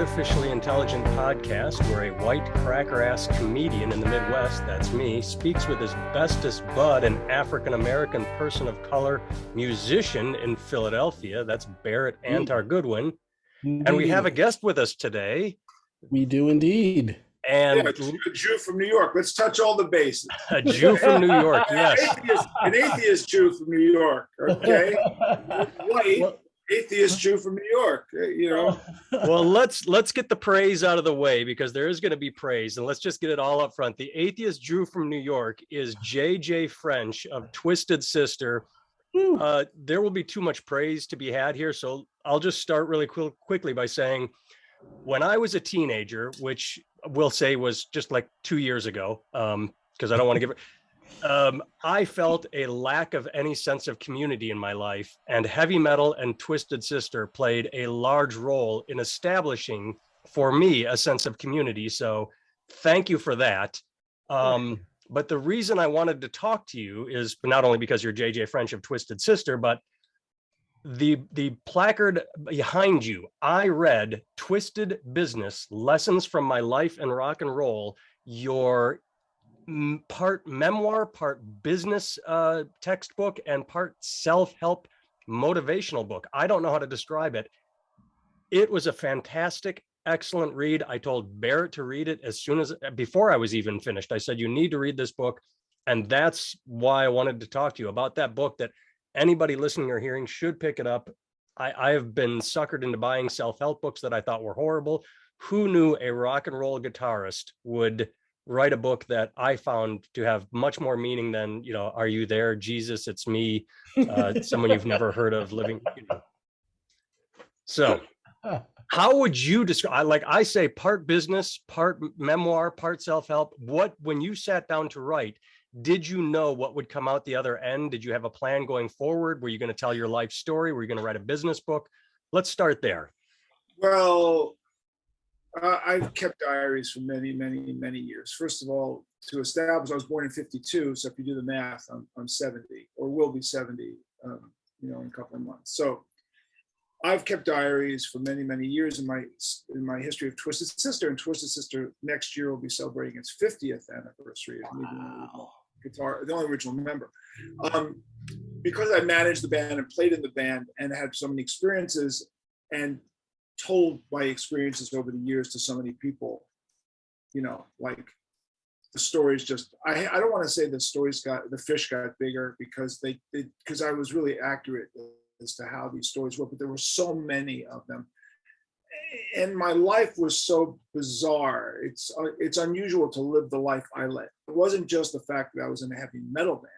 Artificially Intelligent podcast where a white cracker-ass comedian in the Midwest, that's me, speaks with his bestest bud, an African-American person of color musician in Philadelphia, that's Barrett Antar Goodwin. Indeed. And we have a guest with us today. We do indeed. And yeah, a Jew from New York. Let's touch all the bases. A Jew from New York, yes. An atheist Jew from New York, okay? White. Well, atheist Jew from New York, you know. Well, let's get the praise out of the way because there is going to be praise, and let's just get it all up front. The atheist Jew from New York is JJ French of Twisted Sister. There will be too much praise to be had here, so I'll just start really quickly by saying, when I was a teenager, which we'll say was just like 2 years ago, because I don't want to give it. I felt a lack of any sense of community in my life, and heavy metal and Twisted Sister played a large role in establishing for me a sense of community. So thank you for that. But the reason I wanted to talk to you is not only because you're JJ French of Twisted Sister, but the placard behind you. I read Twisted Business, Lessons from My Life in Rock and Roll, your part memoir, part business textbook, and part self-help motivational book. I don't know how to describe it. It was a fantastic, excellent read. I told Barrett to read it before I was even finished. I said, you need to read this book. And that's why I wanted to talk to you about that book, that anybody listening or hearing should pick it up. I have been suckered into buying self-help books that I thought were horrible. Who knew a rock and roll guitarist would write a book that I found to have much more meaning than, you know, Are You There, Jesus, It's Me, someone you've never heard of living. You know. So how would you describe, like I say, part business, part memoir, part self-help? When you sat down to write, did you know what would come out the other end? Did you have a plan going forward? Were you going to tell your life story? Were you going to write a business book? Let's start there. Well, I've kept diaries for many, many, many years. First of all, to establish, I was born in 52. So if you do the math, I'm 70 or will be 70, in a couple of months. So I've kept diaries for many, many years in my history of Twisted Sister. And Twisted Sister next year will be celebrating its 50th anniversary of me being the only original member. Because I managed the band and played in the band and had so many experiences and told my experiences over the years to so many people, like the stories just, I don't want to say the fish got bigger because because I was really accurate as to how these stories were, but there were so many of them. And my life was so bizarre. It's unusual to live the life I led. It wasn't just the fact that I was in a heavy metal band,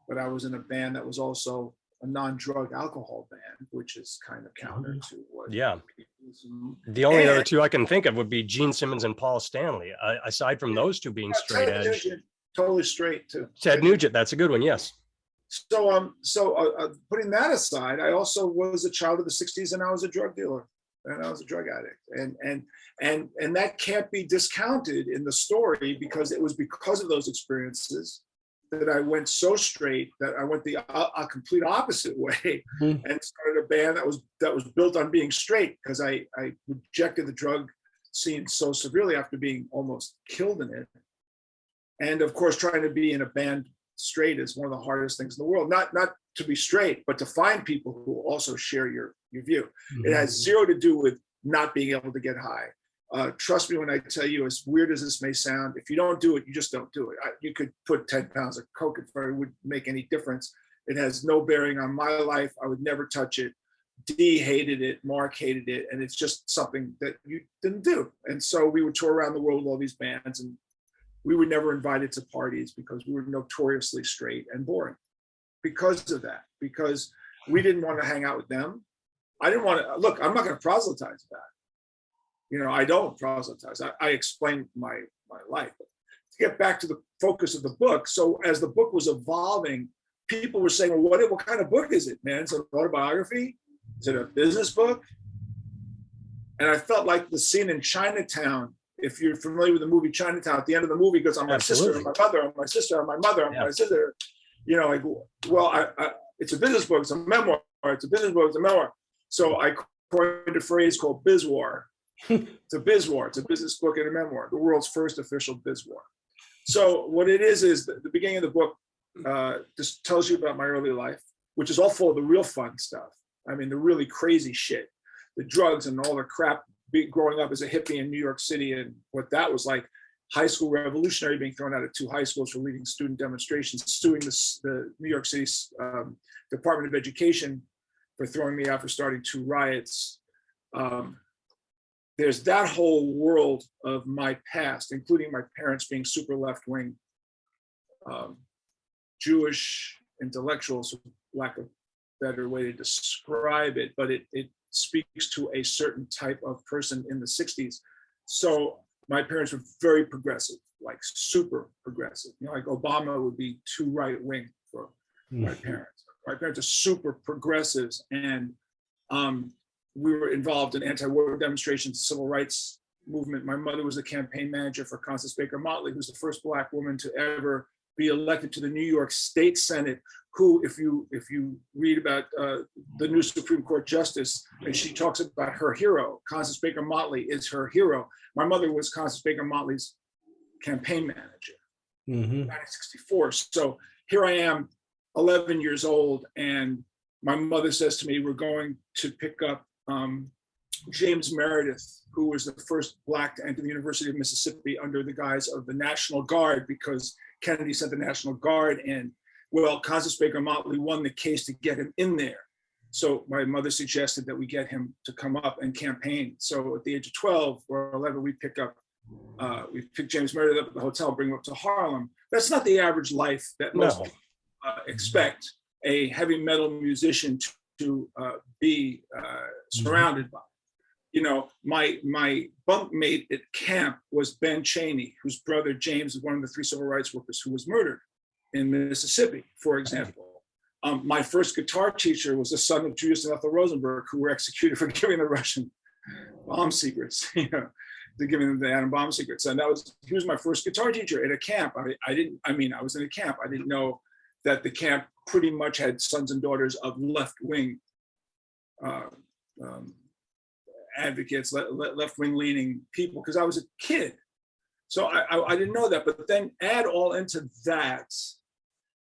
but I was in a band that was also a non-drug alcohol band, which is kind of counter to what. Yeah. The only other two I can think of would be Gene Simmons and Paul Stanley. Aside from those two being straight edge. Nugent, totally straight too. Ted Nugent, that's a good one. Yes. So putting that aside, I also was a child of the 60s and I was a drug dealer and I was a drug addict. And that can't be discounted in the story because it was because of those experiences that I went so straight that I went the complete opposite way and started a band that was built on being straight because I rejected the drug scene so severely after being almost killed in it. And of course, trying to be in a band straight is one of the hardest things in the world, not to be straight, but to find people who also share your view. It has zero to do with not being able to get high. Trust me when I tell you, as weird as this may sound, if you don't do it, you just don't do it. You could put 10 pounds of coke in front of it, wouldn't make any difference. It has no bearing on my life. I would never touch it. Dee hated it, Mark hated it, and it's just something that you didn't do. And so we would tour around the world with all these bands, and we were never invited to parties because we were notoriously straight and boring because of that, because we didn't want to hang out with them. I didn't want to, look, I'm not going to proselytize that. I don't proselytize. I explain my life. But to get back to the focus of the book, so as the book was evolving, people were saying, well, what kind of book is it, man? Is it an autobiography? Is it a business book? And I felt like the scene in Chinatown, if you're familiar with the movie Chinatown, at the end of the movie goes, I'm my sister, I'm my mother, I'm my sister, I'm my mother, I'm my sister. It's a business book, it's a memoir, it's a business book, it's a memoir. So I coined a phrase called biz war. It's a biz war. It's a business book and a memoir, the world's first official biz war. So what it is the beginning of the book just tells you about my early life, which is all full of the real fun stuff. I mean, the really crazy shit, the drugs and all the crap growing up as a hippie in New York City and what that was like. High school revolutionary, being thrown out of 2 high schools for leading student demonstrations, suing the New York City Department of Education for throwing me out for starting 2 riots. There's that whole world of my past, including my parents being super left-wing, Jewish intellectuals, lack of better way to describe it, but it speaks to a certain type of person in the 60s. So my parents were very progressive, like super progressive. You know, like Obama would be too right-wing for my parents. My parents are super progressives, and we were involved in anti-war demonstrations, civil rights movement. My mother was the campaign manager for Constance Baker Motley, who's the first Black woman to ever be elected to the New York State Senate, who, if you read about the new Supreme Court Justice, and she talks about her hero, Constance Baker Motley is her hero. My mother was Constance Baker Motley's campaign manager in 1964. So here I am, 11 years old, and my mother says to me, we're going to pick up James Meredith, who was the first Black to enter the University of Mississippi under the guise of the National Guard, because Kennedy sent the National Guard in. Well, Constance Baker Motley won the case to get him in there. So my mother suggested that we get him to come up and campaign. So at the age of 12 or 11, we pick James Meredith up at the hotel, bring him up to Harlem. That's not the average life that most people expect a heavy metal musician to be surrounded by. You know, my bunkmate at camp was Ben Chaney, whose brother James was one of the 3 civil rights workers who was murdered in Mississippi, for example. My first guitar teacher was the son of Julius and Ethel Rosenberg, who were executed for giving the Russian bomb secrets, you know, to giving them the atom bomb secrets. And he was my first guitar teacher at a camp. I was in a camp. I didn't know that the camp pretty much had sons and daughters of left-wing advocates, left-wing leaning people, because I was a kid. So I didn't know that. But then add all into that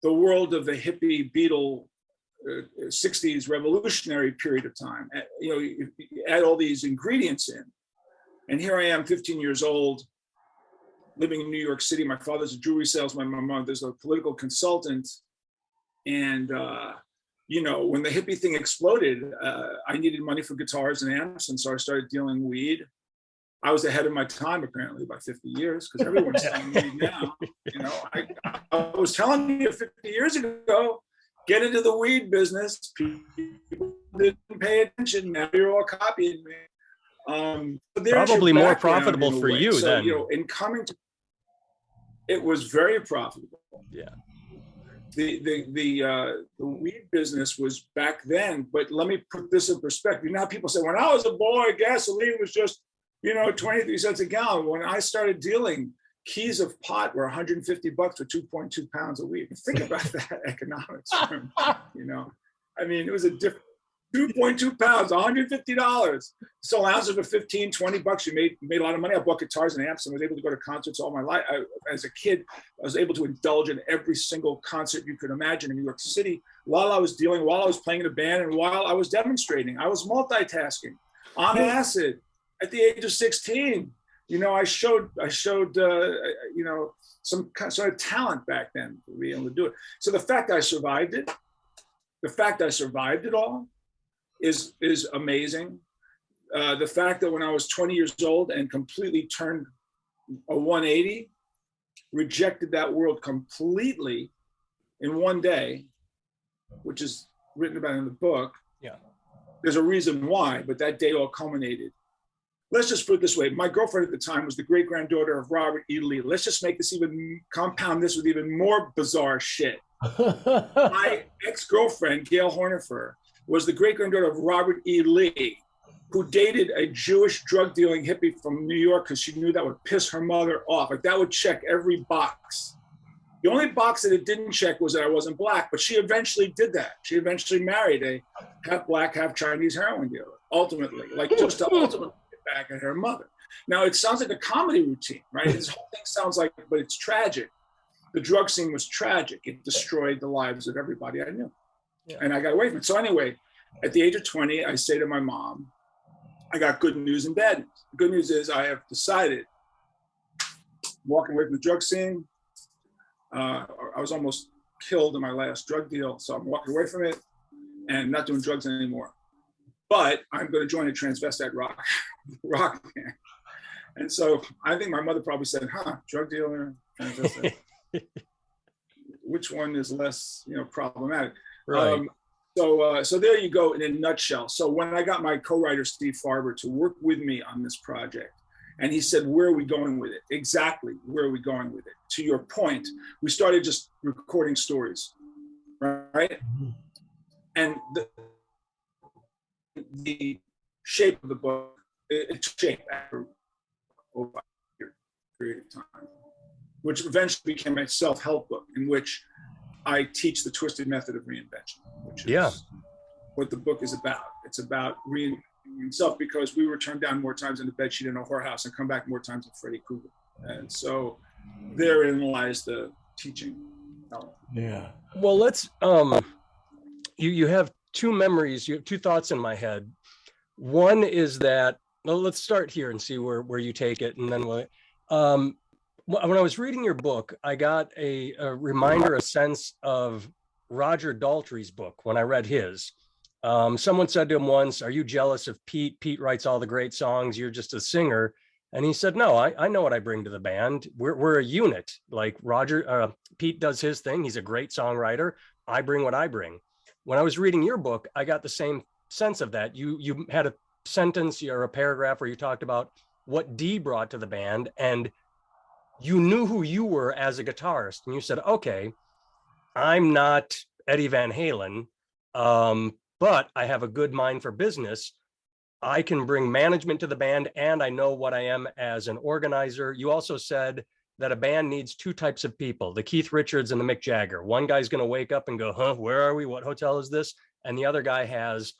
the world of the hippie Beatle 60s revolutionary period of time. You know, you add all these ingredients in. And here I am, 15 years old, living in New York City. My father's a jewelry salesman. My mother's a political consultant. And, you know, when the hippie thing exploded, I needed money for guitars and amps. And so I started dealing weed. I was ahead of my time, apparently, by 50 years, because everyone's selling weed now. You know, I was telling you 50 years ago, get into the weed business. People didn't pay attention. Now you're all copying me. Probably more profitable for you then. You know, in coming to, it was very profitable. Yeah. The weed business was back then, but let me put this in perspective. You know how people say, when I was a boy, gasoline was just, you know, 23 cents a gallon. When I started dealing, keys of pot were $150 for 2.2 pounds a week. Think about that economics. You know, I mean, it was a different 2.2 pounds, $150. Sold ounces for 15, 20 bucks. You made a lot of money. I bought guitars and amps and was able to go to concerts all my life. As a kid, I was able to indulge in every single concert you could imagine in New York City while I was dealing, while I was playing in a band, and while I was demonstrating. I was multitasking on acid at the age of 16. You know, I showed you know, some sort of talent back then to be able to do it. So the fact I survived it all is amazing. The fact that when I was 20 years old and completely turned a 180, rejected that world completely in one day, which is written about in the book. Yeah. There's a reason why, but that day all culminated. Let's just put it this way. My girlfriend at the time was the great-granddaughter of Robert E. Lee. Let's just make this compound this with even more bizarre shit. My ex-girlfriend, Gail Hornifer, was the great-granddaughter of Robert E. Lee, who dated a Jewish drug-dealing hippie from New York because she knew that would piss her mother off. Like, that would check every box. The only box that it didn't check was that I wasn't Black, but she eventually did that. She eventually married a half Black, half Chinese heroin dealer, ultimately. Like, just to ultimately get back at her mother. Now it sounds like a comedy routine, right? This whole thing sounds like, but it's tragic. The drug scene was tragic. It destroyed the lives of everybody I knew. Yeah. And I got away from it. So anyway, at the age of 20, I say to my mom, I got good news and bad news. The good news is I have decided, walking away from the drug scene. I was almost killed in my last drug deal. So I'm walking away from it and not doing drugs anymore. But I'm going to join a transvestite rock band. And so I think my mother probably said, drug dealer, transvestite. Which one is less, problematic? Right. So there you go in a nutshell. So when I got my co-writer, Steve Farber, to work with me on this project, and he said, where are we going with it? Exactly, where are we going with it? To your point, we started just recording stories, right? And the shape of the book, it took shape after over a period of time, which eventually became a self-help book in which I teach the twisted method of reinvention, which is what the book is about. It's about reinventing himself, because we were turned down more times in the bedsheet in a whorehouse and come back more times than Freddy Krueger. And so therein lies the teaching element. Yeah. Well, let's, you have two memories, you have two thoughts in my head. One is that, well, let's start here and see where you take it. And then when I was reading your book, I got a reminder, a sense of Roger Daltrey's book when I read his. Someone said to him once, "Are you jealous of Pete? Pete writes all the great songs. You're just a singer." And he said, "No, I know what I bring to the band. We're a unit. Like Pete does his thing. He's a great songwriter. I bring what I bring." When I was reading your book, I got the same sense of that. You had a sentence or a paragraph where you talked about what Dee brought to the band, and you knew who you were as a guitarist. And you said, okay, I'm not Eddie Van Halen, but I have a good mind for business. I can bring management to the band, and I know what I am as an organizer. You also said that a band needs two types of people, the Keith Richards and the Mick Jagger. One guy's going to wake up and go, where are we? What hotel is this? And the other guy has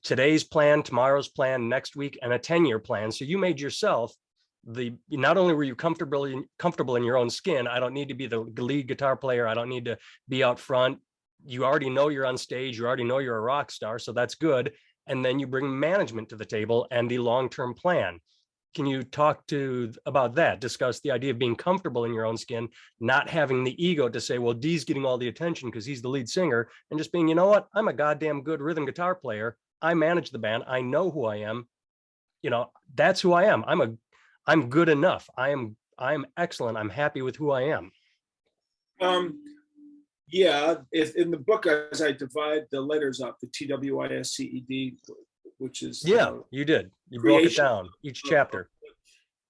today's plan, tomorrow's plan, next week, and a 10-year plan. So you made yourself not only were you comfortable in your own skin. I don't need to be the lead guitar player. I don't need to be out front. You already know you're on stage. You already know you're a rock star. So that's good. And then you bring management to the table and the long-term plan. Can you talk about that? Discuss the idea of being comfortable in your own skin, not having the ego to say, well, Dee's getting all the attention because he's the lead singer, and just being, you know what? I'm a goddamn good rhythm guitar player. I manage the band. I know who I am. That's who I am. I'm good enough. I am excellent. I'm happy with who I am. Yeah, if in the book, as I divide the letters up, the TWISCED, which is you did. You broke it down each chapter.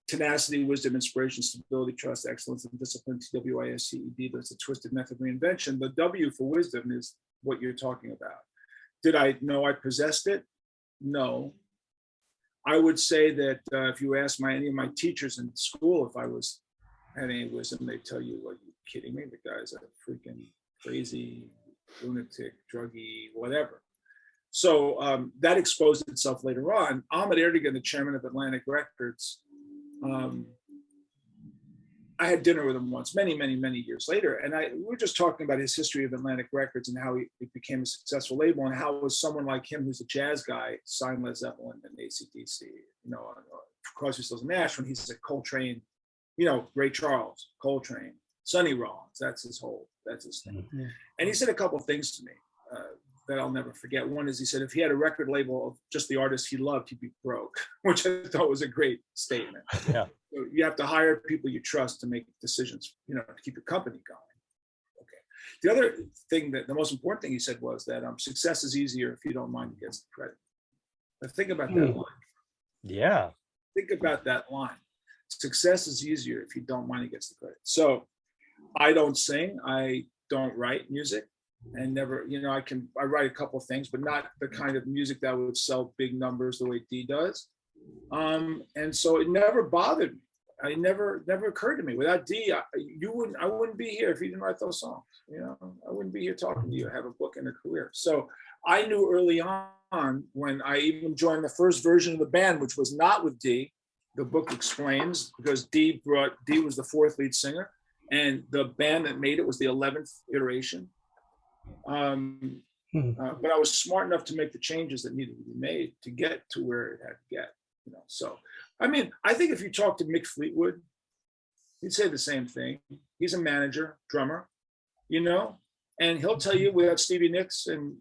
Tenacity, wisdom, inspiration, stability, trust, excellence, and discipline. TWISCED. That's a twisted method of reinvention. The W for wisdom is what you're talking about. Did I know I possessed it? No. I would say that if you ask any of my teachers in school if I had any wisdom, they'd tell you, "Are you kidding me? The guy's a freaking crazy, lunatic, druggy, whatever." So that exposed itself later on. Ahmet Ertegun, the chairman of Atlantic Records, I had dinner with him once, many, many, many years later. And we were just talking about his history of Atlantic Records and how it became a successful label, and how it was someone like him, who's a jazz guy, signed Led Zeppelin and AC/DC, Crosby, Stills, and Nash, when he's at Coltrane, Ray Charles, Coltrane, Sonny Rollins, that's his thing. Mm-hmm. And he said a couple of things to me that I'll never forget. One is, he said, if he had a record label of just the artists he loved, he'd be broke, which I thought was a great statement. Yeah. So you have to hire people you trust to make decisions, to keep your company going. Okay. The other thing, the most important thing he said was that success is easier if you don't mind who gets the credit. Now think about that line. Yeah. Think about that line. Success is easier if you don't mind who gets the credit. So I don't sing. I don't write music. And never, I write a couple of things, but not the kind of music that would sell big numbers the way Dee does. And so it never bothered me. I never occurred to me. Without D, I wouldn't be here if you didn't write those songs. You know, I wouldn't be here talking to you, have a book and a career. So I knew early on when I even joined the first version of the band, which was not with D. The book explains, because D was the fourth lead singer, and the band that made it was the 11th iteration. But I was smart enough to make the changes that needed to be made to get to where it had to get. You know, so I mean, I think if you talk to Mick Fleetwood, he'd say the same thing. He's a manager, drummer, you know, and he'll tell you without Stevie Nicks and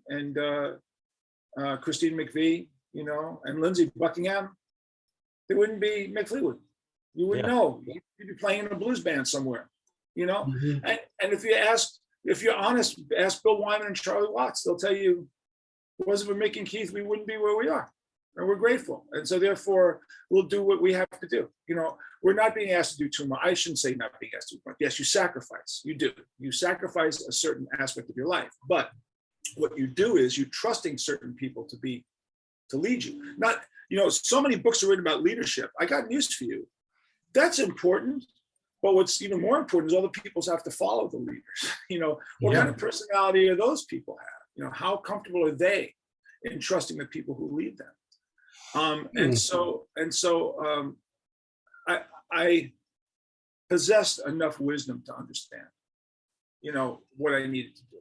Christine McVie, you know, and Lindsey Buckingham, there wouldn't be Mick Fleetwood. You wouldn't know. You'd be playing in a blues band somewhere, you know. And if you're honest, ask Bill Wyman and Charlie Watts. They'll tell you, if it wasn't for Mick and Keith, we wouldn't be where we are. And we're grateful. And so therefore, we'll do what we have to do. You know, we're not being asked to do too much. I shouldn't say not being asked to do much. Yes, you sacrifice. You do. You sacrifice a certain aspect of your life. But what you do is you're trusting certain people to lead you. Not, you know, so many books are written about leadership. I got news for you. That's important. But what's even more important is all the people have to follow the leaders. You know, what kind of personality are those people have? You know, how comfortable are they in trusting the people who lead them? I possessed enough wisdom to understand, you know, what I needed to do.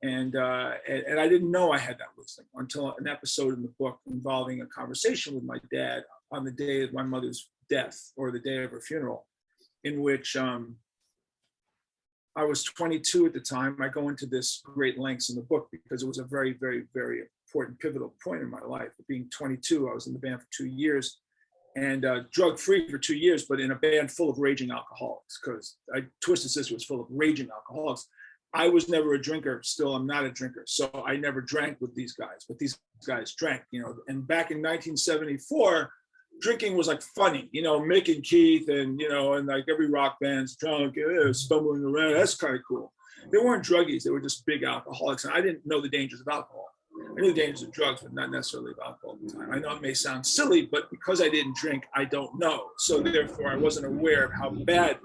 And I didn't know I had that wisdom until an episode in the book involving a conversation with my dad on the day of my mother's death, or the day of her funeral, in which I was 22 at the time. I go into this great lengths in the book because it was a very, very, very important pivotal point in my life. Being 22, I was in the band for 2 years and drug-free for 2 years, but in a band full of raging alcoholics, because Twisted Sister was full of raging alcoholics. I was never a drinker. Still, I'm not a drinker. So I never drank with these guys, but these guys drank, you know. And back in 1974, drinking was like funny, you know, Mick and Keith and, you know, and like every rock band's drunk, stumbling around. That's kind of cool. They weren't druggies. They were just big alcoholics. And I didn't know the dangers of alcohol. I knew the dangers of drugs, but not necessarily of alcohol at the time. I know it may sound silly, but because I didn't drink, I don't know. So therefore, I wasn't aware of how bad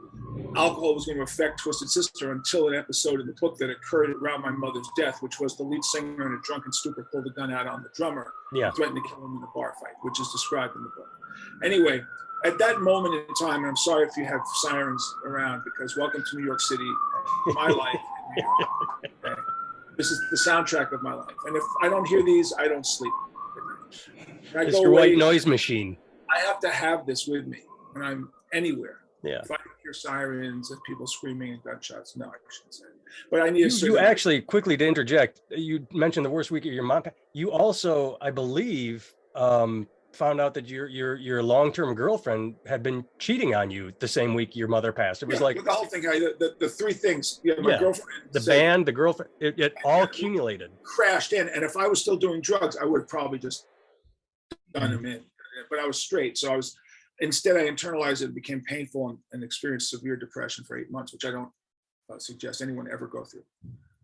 alcohol was going to affect Twisted Sister until an episode in the book that occurred around my mother's death, which was the lead singer in a drunken stupor pulled a gun out on the drummer, threatened to kill him in a bar fight, which is described in the book. Anyway, at that moment in time, and I'm sorry if you have sirens around, because welcome to New York City, my life in New York. Okay? This is the soundtrack of my life. And if I don't hear these, I don't sleep. It's your white noise machine. I have to have this with me when I'm anywhere. Yeah. If I hear sirens and people screaming and gunshots, no, I shouldn't say. But I need you actually, quickly to interject, you mentioned the worst week of your mom. You also, I believe, found out that your long-term girlfriend had been cheating on you the same week your mother passed. It was like the whole thing. The three things. My girlfriend, the band, the girlfriend. It all accumulated. Crashed in, and if I was still doing drugs, I would have probably just done them in. But I was straight, so I was. Instead, I internalized it. It became painful and experienced severe depression for 8 months, which I don't suggest anyone ever go through.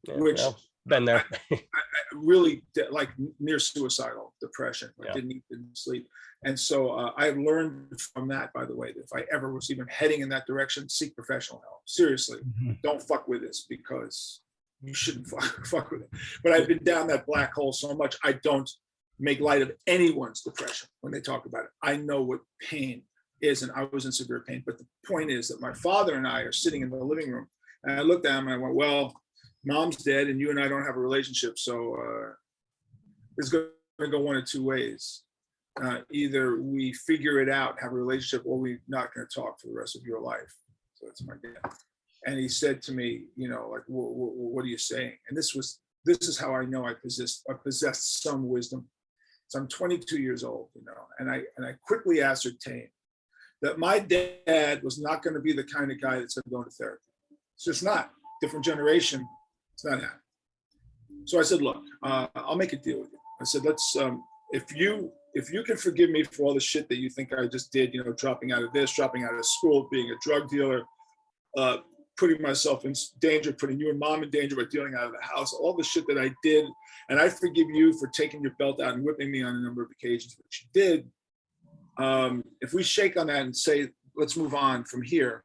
Yeah, which been there. I really like near suicidal depression. I didn't eat, didn't sleep. And so I learned from that, by the way, that if I ever was even heading in that direction, seek professional help. Seriously, don't fuck with this, because you shouldn't fuck with it. But I've been down that black hole so much, I don't make light of anyone's depression when they talk about it. I know what pain is, and I was in severe pain. But the point is that my father and I are sitting in the living room, and I looked at him and I went, well, Mom's dead and you and I don't have a relationship, so it's going to go one of two ways. Either we figure it out, have a relationship, or we're not going to talk for the rest of your life. So that's my dad. And he said to me, you know, like, what are you saying? And this is how I know I possessed some wisdom. So I'm 22 years old, you know, and I quickly ascertained that my dad was not going to be the kind of guy that's going to go into therapy. It's just not. Different generation. It's not happening. So I said, look, I'll make a deal with you. I said, let's, if you can forgive me for all the shit that you think I just did, you know, dropping out of this, dropping out of school, being a drug dealer, putting myself in danger, putting you and Mom in danger by dealing out of the house, all the shit that I did. And I forgive you for taking your belt out and whipping me on a number of occasions, which you did. If we shake on that and say let's move on from here.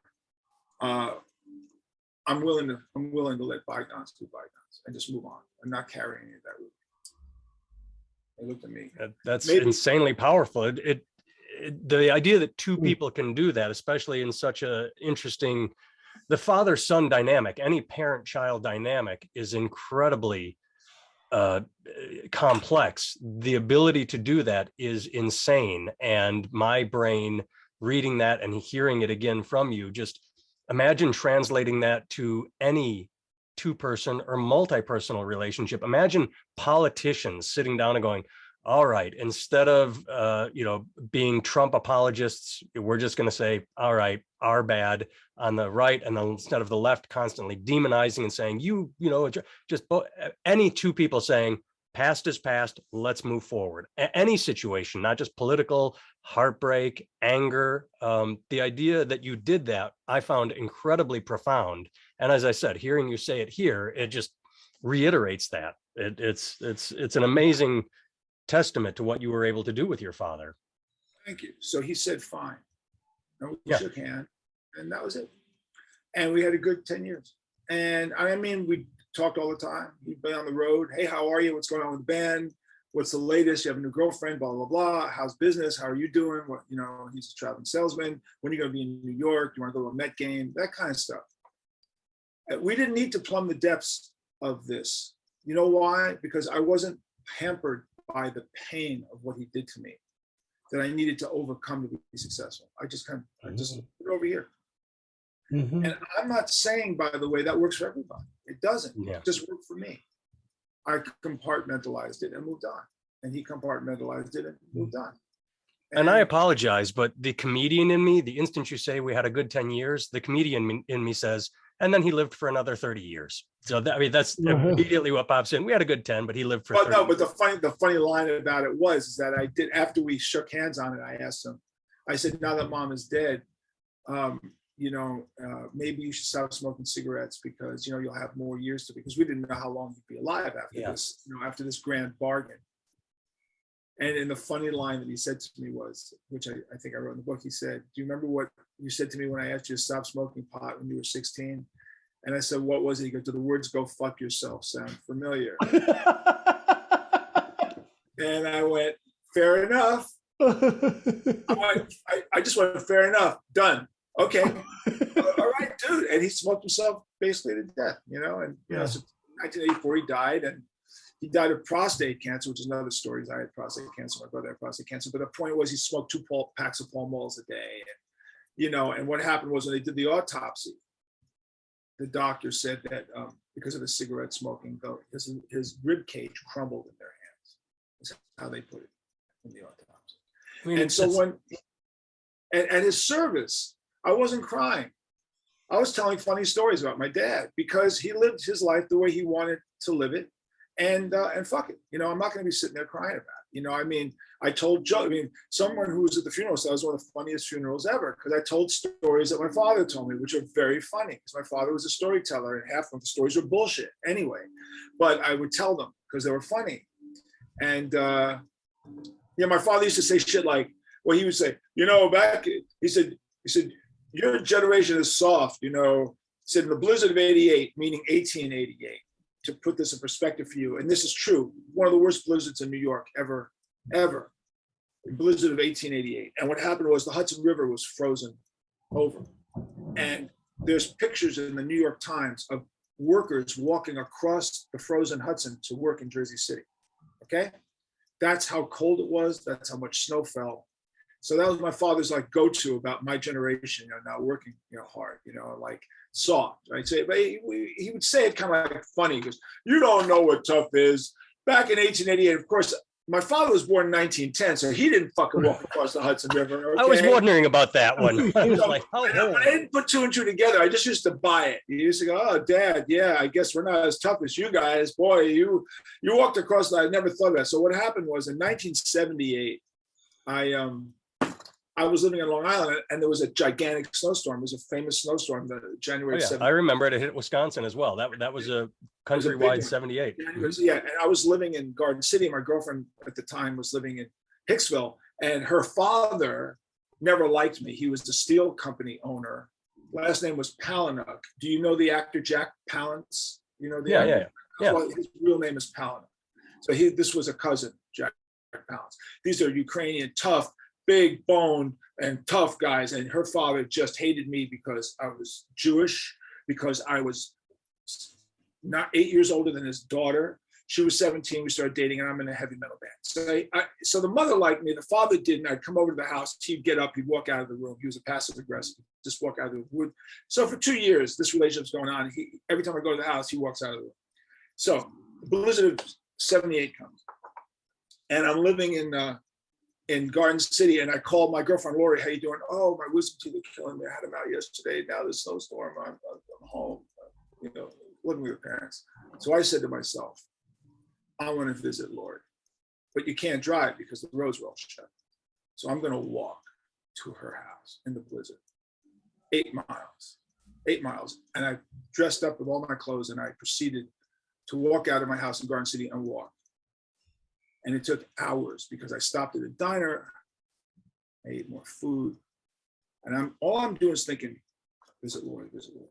I'm willing to let bygones be bygones and just move on. I'm not carrying any of that with me. They looked at me. That's insanely powerful. The idea that two people can do that, especially in such a interesting, the father-son dynamic, any parent-child dynamic is incredibly complex. The ability to do that is insane. And my brain reading that and hearing it again from you, just imagine translating that to any two-person or multi-personal relationship. Imagine politicians sitting down and going, all right, instead of being Trump apologists, we're just going to say, all right, our bad on the right, and then instead of the left constantly demonizing and saying, just any two people saying, past is past, let's move forward. Any situation, not just political, heartbreak, anger. The idea that you did that, I found incredibly profound. And as I said, hearing you say it here, it just reiterates that. It's an amazing testament to what you were able to do with your father. Thank you. So he said, fine. And we shook hands, and that was it. And we had a good 10 years. And I mean, we talked all the time. He'd be on the road. Hey, how are you? What's going on with the band? What's the latest? You have a new girlfriend, blah, blah, blah. How's business? How are you doing? What, he's a traveling salesman. When are you going to be in New York? You want to go to a Met game? That kind of stuff. We didn't need to plumb the depths of this. You know why? Because I wasn't hampered by the pain of what he did to me that I needed to overcome to be successful. I just put it over here. Mm-hmm. And I'm not saying, by the way, that works for everybody. It doesn't. Yeah. It just worked for me. I compartmentalized it and moved on. And he compartmentalized it and moved on. And I apologize, but the comedian in me, the instant you say we had a good 10 years, the comedian in me says, and then he lived for another 30 years. So that's immediately what pops in. We had a good 10, but he lived for 30 no, but the funny line about it was that I did, after we shook hands on it, I asked him, I said, now that mom is dead, maybe you should stop smoking cigarettes because, you'll have more years to, because we didn't know how long he'd be alive after this, after this grand bargain. And the funny line that he said to me was, which I think I wrote in the book, he said, do you remember what you said to me when I asked you to stop smoking pot when you were 16? And I said, what was it? He goes, do the words "go fuck yourself" sound familiar? And I went, fair enough. I just went, fair enough, done. Okay. All right, dude. And he smoked himself basically to death, and, so 1984, he died, and he died of prostate cancer, which is another story. I had prostate cancer, my brother had prostate cancer. But the point was he smoked 2 packs of Pall Malls a day. And, and what happened was when they did the autopsy, the doctor said that because of the cigarette smoking, his rib cage crumbled in their hands. That's how they put it in the autopsy. And so when, at his service, I wasn't crying. I was telling funny stories about my dad because he lived his life the way he wanted to live it. And fuck it, I'm not going to be sitting there crying about it. I told Joe, someone who was at the funeral said it was one of the funniest funerals ever because I told stories that my father told me, which are very funny because my father was a storyteller and half of the stories are bullshit anyway. But I would tell them because they were funny. And my father used to say shit like, well, he would say, back, he said, your generation is soft, he said in the blizzard of 88, meaning 1888. To put this in perspective for you, and this is true, one of the worst blizzards in New York ever, the blizzard of 1888. And what happened was the Hudson River was frozen over. And there's pictures in the New York Times of workers walking across the frozen Hudson to work in Jersey City, okay? That's how cold it was, that's how much snow fell. So that was my father's go-to about my generation, not working, hard, soft, right? So, but he would say it kind of funny. He goes, you don't know what tough is. Back in 1888, of course, my father was born in 1910, so he didn't fucking walk across the Hudson River. Okay? I was wondering about that one. I was like, how old? I didn't put 2 and 2 together. I just used to buy it. He used to go, oh, Dad, yeah, I guess we're not as tough as you guys. Boy, you walked across that. I never thought of that. So what happened was in 1978, I was living in Long Island and there was a gigantic snowstorm. It was a famous snowstorm, the January 7th. I remember it. It hit Wisconsin as well. That was a countrywide 78. Yeah, and I was living in Garden City. My girlfriend at the time was living in Hicksville, and her father never liked me. He was the steel company owner. Last name was Palahniuk. Do you know the actor Jack Palance? You know the actor? Yeah. Well, his real name is Palahniuk. So this was a cousin, Jack Palance. These are Ukrainian, tough, big bone and tough guys. And her father just hated me because I was Jewish, because I was not 8 years older than his daughter. She was 17, we started dating, and I'm in a heavy metal band. So the mother liked me, the father didn't. I'd come over to the house, he'd get up, he'd walk out of the room. He was a passive aggressive, just walk out of the room. So for 2 years, this relationship's going on. Every time I go to the house, he walks out of the room. So the blizzard of 78 comes. And I'm living in Garden City, and I called my girlfriend, Lori, how you doing? Oh, my wisdom teeth are killing me. I had them out yesterday. Now there's a snowstorm. I'm home, living with your parents. So I said to myself, I want to visit Lori, but you can't drive because the roads were all shut. So I'm going to walk to her house in the blizzard, 8 miles. And I dressed up with all my clothes and I proceeded to walk out of my house in Garden City and walk. And it took hours because I stopped at a diner, I ate more food. And all I'm doing is thinking, visit Lori, visit Lori.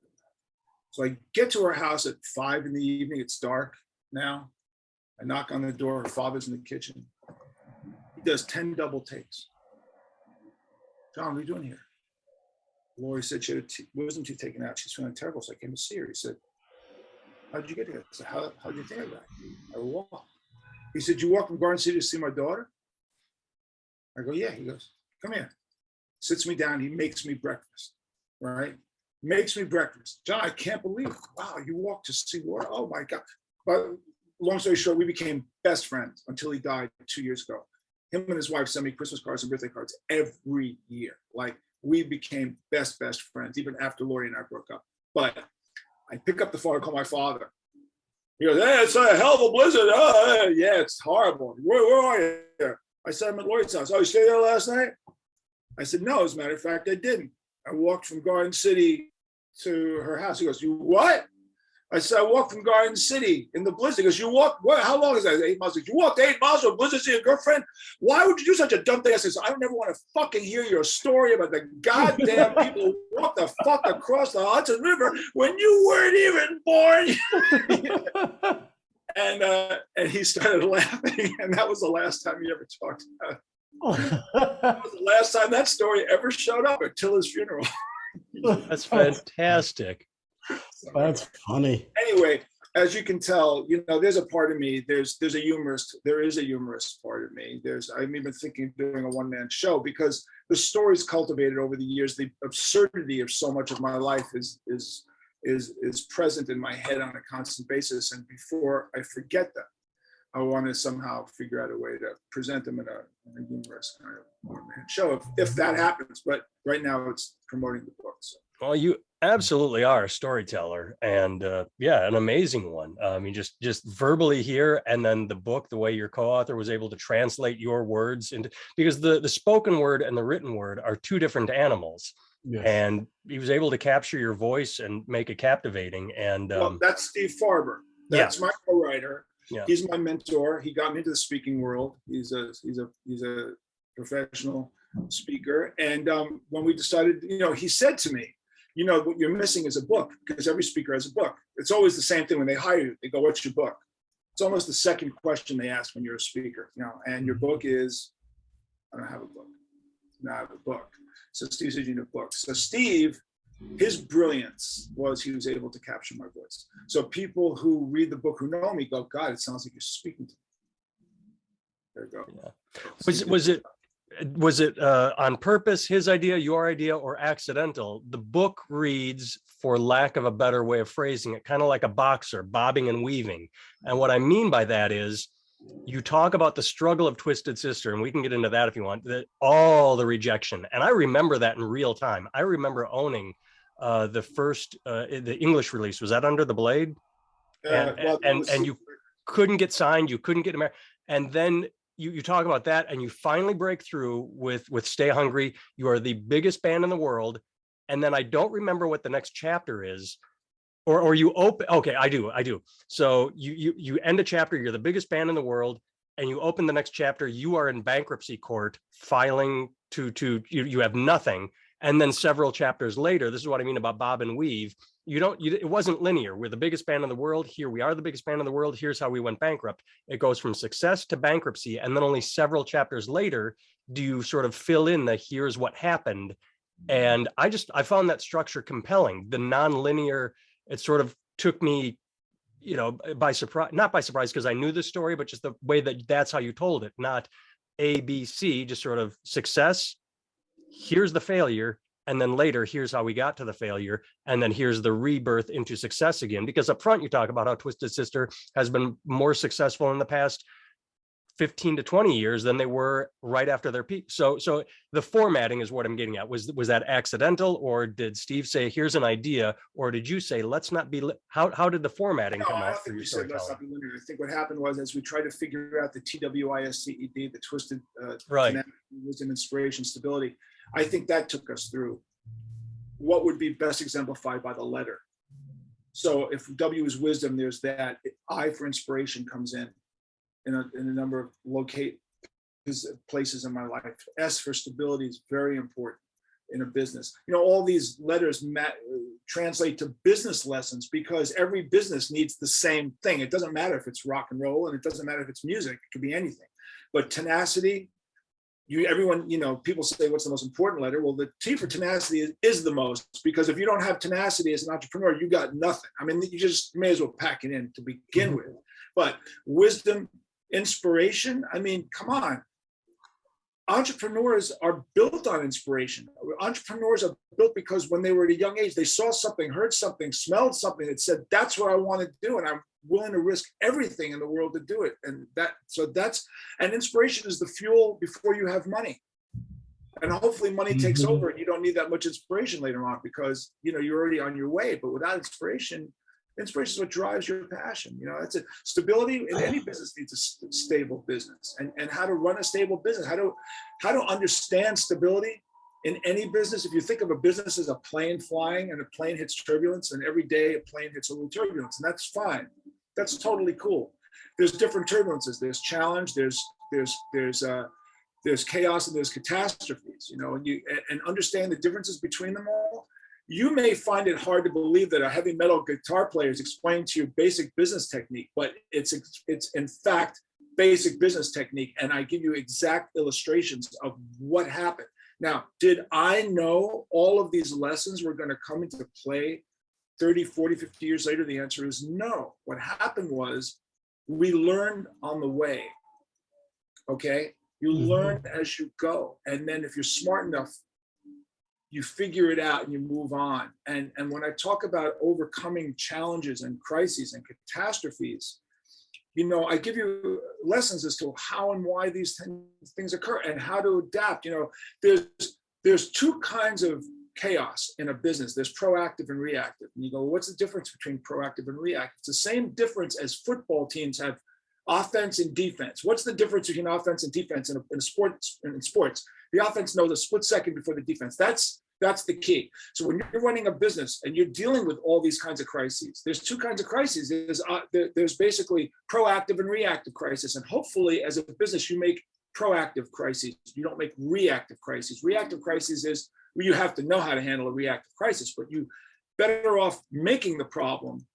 So I get to her house at 5 in the evening. It's dark now. I knock on the door. Her father's in the kitchen. He does 10 double takes. John, what are you doing here? Lori said she had wisdom teeth taken out. She's feeling terrible. So I came to see her. He said, how did you get here? I said, how did you think of that? I walked. He said, you walked from Garden City to see my daughter? I go, yeah. He goes, come here. Sits me down. He makes me breakfast, right? Makes me breakfast. John, I can't believe it. Wow, you walked to see Lori? Oh my God. But long story short, we became best friends until he died 2 years ago. Him and his wife sent me Christmas cards and birthday cards every year. Like we became best friends, even after Lori and I broke up. But I pick up the phone and call my father. He goes, hey, it's a hell of a blizzard. Oh, yeah, it's horrible. Where are you? I said, I'm at Lori's house. Oh, you stayed there last night? I said, no, as a matter of fact, I didn't. I walked from Garden City to her house. He goes, you what? I said, I walked from Garden City in the blizzard. He goes, you walked, what? How long is that? 8 miles. You walked 8 miles to a blizzard to see your girlfriend? Why would you do such a dumb thing? I said, I don't ever want to fucking hear your story about the goddamn people who walked the fuck across the Hudson River when you weren't even born. And he started laughing. And that was the last time he ever talked about it. That was the last time that story ever showed up until his funeral. That's fantastic. That's funny. Anyway, as you can tell, there's a part of me, there is a humorous part of me. I'm even thinking of doing a one-man show because the stories cultivated over the years, the absurdity of so much of my life is present in my head on a constant basis. And before I forget them, I want to somehow figure out a way to present them in a humorous kind of one-man show, if that happens. But right now it's promoting the book. So. Well, you absolutely are a storyteller, and an amazing one. I mean, just verbally here, and then the book, the way your co-author was able to translate your words into, because the spoken word and the written word are two different animals. Yes. And he was able to capture your voice and make it captivating. And that's Steve Farber. That's my co-writer. Yeah. He's my mentor. He got me into the speaking world. He's a professional speaker. And when we decided, he said to me, what you're missing is a book, because every speaker has a book. It's always the same thing when they hire you. They go, what's your book? It's almost the second question they ask when you're a speaker, and your book is, I don't have a book. No, I have a book. So Steve said, you need a book. So Steve, his brilliance was he was able to capture my voice. So people who read the book, who know me, go, God, it sounds like you're speaking to me. There you go. Yeah. Was it on purpose, his idea, your idea, or accidental? The book reads, for lack of a better way of phrasing it, kind of like a boxer, bobbing and weaving. And what I mean by that is, you talk about the struggle of Twisted Sister, and we can get into that if you want, that all the rejection. And I remember that in real time. I remember owning the first, the English release. Was that Under the Blade? And you couldn't get signed, you couldn't get married. And then you talk about that, and you finally break through with Stay Hungry. You are the biggest band in the world. And then I don't remember what the next chapter is, or you open. Okay, I do. So you end a chapter. You're the biggest band in the world, and you open the next chapter, you are in bankruptcy court filing you have nothing. And then several chapters later, this is what I mean about bob and weave. It wasn't linear. We're the biggest band in the world. Here we are, the biggest band in the world. Here's how we went bankrupt. It goes from success to bankruptcy. And then only several chapters later, do you sort of fill in the here's what happened. And I found that structure compelling. The non-linear, it sort of took me, by surprise, not by surprise, because I knew the story, but just the way that's how you told it, not A, B, C, just sort of success. Here's the failure. And then later, here's how we got to the failure. And then here's the rebirth into success again. Because up front, you talk about how Twisted Sister has been more successful in the past 15 to 20 years than they were right after their peak. So the formatting is what I'm getting at. Was that accidental, or did Steve say, here's an idea, or did you say, let's not be, how did the formatting come out for your storytelling? Let's not be linear. I think what happened was, as we tried to figure out the TWISTED, the twisted right, wisdom, inspiration, stability, I think that took us through what would be best exemplified by the letter. So if W is wisdom, there's that. I for inspiration comes in a number of places in my life. S for stability is very important in a business. All these letters translate to business lessons, because every business needs the same thing. It doesn't matter if it's rock and roll, and it doesn't matter if it's music. It could be anything. But tenacity, people say, what's the most important letter? Well, the T for tenacity is the most, because if you don't have tenacity as an entrepreneur, you got nothing. I mean, you may as well pack it in to begin with. But wisdom, inspiration, I mean, come on. Entrepreneurs are built on inspiration. Entrepreneurs are built because when they were at a young age, they saw something, heard something, smelled something that said, that's what I want to do. And I'm willing to risk everything in the world to do it. And inspiration is the fuel before you have money. And hopefully money takes over and you don't need that much inspiration later on, because, you're already on your way. But without inspiration is what drives your passion. That's it. Stability in any business needs a stable business, and how to run a stable business, how to understand stability in any business. If you think of a business as a plane flying, and a plane hits turbulence, and every day a plane hits a little turbulence, and that's fine. That's totally cool. There's different turbulences. There's challenge. There's chaos, and there's catastrophes. And understand the differences between them all. You may find it hard to believe that a heavy metal guitar player is explaining to you basic business technique, but it's in fact basic business technique. And I give you exact illustrations of what happened. Now, did I know all of these lessons were going to come into play 30, 40, 50 years later? The answer is no. What happened was we learned on the way. Okay? You learn as you go. And then if you're smart enough, you figure it out and you move on. And when I talk about overcoming challenges and crises and catastrophes, I give you lessons as to how and why these things occur and how to adapt. There's two kinds of chaos in a business. There's proactive and reactive. And you go, what's the difference between proactive and reactive? It's the same difference as football teams have offense and defense. What's the difference between offense and defense in sports? The offense knows a split second before the defense. That's the key. So when you're running a business and you're dealing with all these kinds of crises, there's two kinds of crises. There's basically proactive and reactive crisis. And hopefully as a business, you make proactive crises. You don't make reactive crises. Reactive crises is where you have to know how to handle a reactive crisis, but you better off making the problem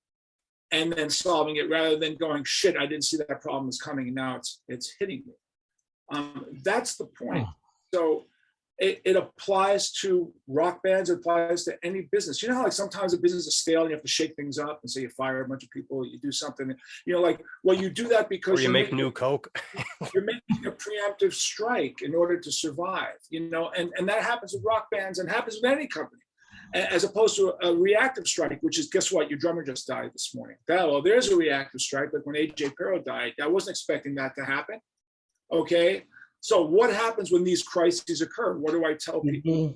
and then solving it, rather than going, shit, I didn't see that problem was coming and now it's hitting me. That's the point. So it applies to rock bands. It applies to any business. How like sometimes a business is stale and you have to shake things up, and say you fire a bunch of people, you do something, well, you do that because or you make new Coke. You're making a preemptive strike in order to survive, and that happens with rock bands and happens with any company, as opposed to a reactive strike, which is, guess what? Your drummer just died this morning. Well, there's a reactive strike, like when AJ Pero died. I wasn't expecting that to happen. Okay. So what happens when these crises occur? What do I tell people?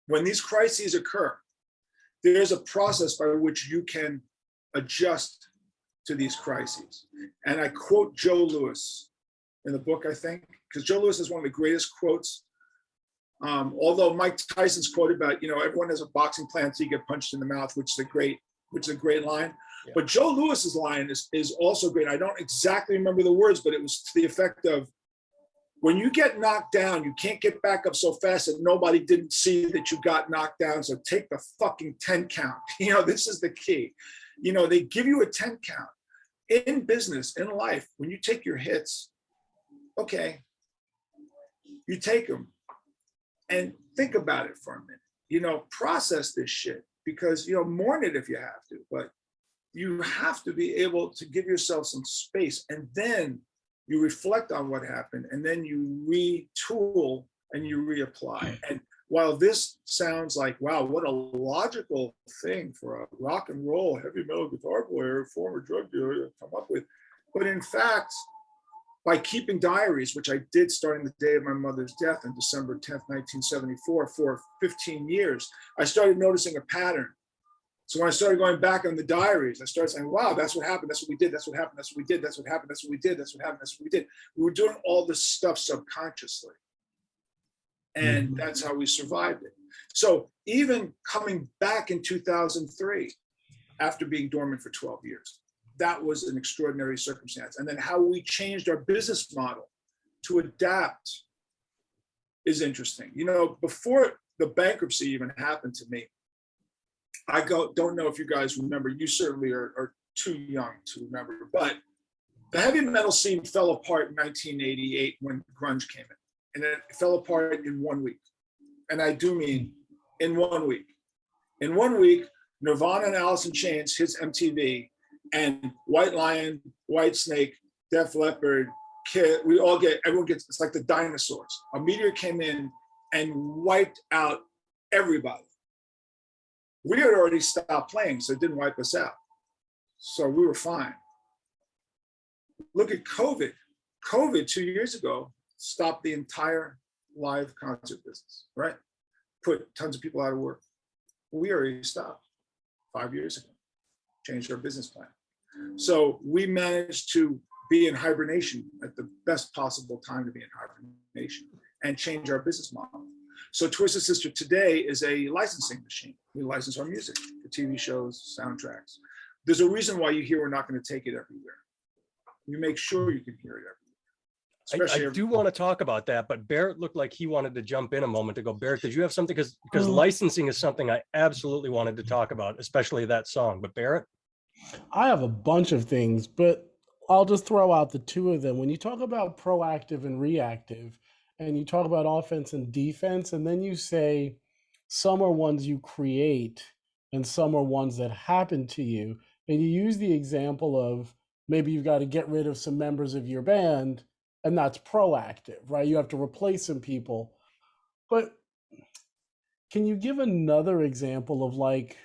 When these crises occur, there's a process by which you can adjust to these crises. And I quote Joe Louis in the book, I think, because Joe Louis is one of the greatest quotes. Although Mike Tyson's quote about, everyone has a boxing plan until you get punched in the mouth, which is a great line. Yeah. But Joe Lewis's line is also great. I don't exactly remember the words, but it was to the effect of, when you get knocked down, you can't get back up so fast that nobody didn't see that you got knocked down. So take the fucking 10 count. This is the key. They give you a 10 count. In business, in life, when you take your hits, okay, you take them and think about it for a minute. Process this shit, because, mourn it if you have to, but you have to be able to give yourself some space, and then you reflect on what happened, and then you retool and you reapply. And while this sounds like, wow, what a logical thing for a rock and roll heavy metal guitar player, former drug dealer, to come up with, but in fact, by keeping diaries, which I did starting the day of my mother's death on December 10th, 1974, for 15 years, I started noticing a pattern. So when I started going back on the diaries, I started saying, wow, that's what happened. That's what we did. That's what happened. That's what we did. That's what happened. That's what we did. That's what happened. That's what we did. We were doing all this stuff subconsciously. And that's how we survived it. So even coming back in 2003, after being dormant for 12 years, that was an extraordinary circumstance. And then how we changed our business model to adapt is interesting. Before the bankruptcy even happened to me, don't know if you guys remember, you certainly are too young to remember, but the heavy metal scene fell apart in 1988 when grunge came in. And it fell apart in 1 week. And I do mean in 1 week. In 1 week, Nirvana and Alice in Chains hits MTV, and White Lion, White Snake, Def Leppard, everyone gets, it's like the dinosaurs. A meteor came in and wiped out everybody. We had already stopped playing, so it didn't wipe us out. So we were fine. Look at COVID. COVID 2 years ago stopped the entire live concert business, right? Put tons of people out of work. We already stopped 5 years ago, changed our business plan. So we managed to be in hibernation at the best possible time to be in hibernation and change our business model. So Twisted Sister today is a licensing machine. We license our music for TV shows, soundtracks. There's a reason why you hear we're not going to take it everywhere. We make sure you can hear it everywhere. I do want to talk about that, but Barrett looked like he wanted to jump in a moment ago. Barrett, did you have something? Because licensing is something I absolutely wanted to talk about, especially that song. But Barrett? I have a bunch of things, but I'll just throw out the two of them. When you talk about proactive and reactive, and you talk about offense and defense, and then you say some are ones you create and some are ones that happen to you, and you use the example of maybe you've got to get rid of some members of your band, and that's proactive, right? You have to replace some people. But can you give another example of like,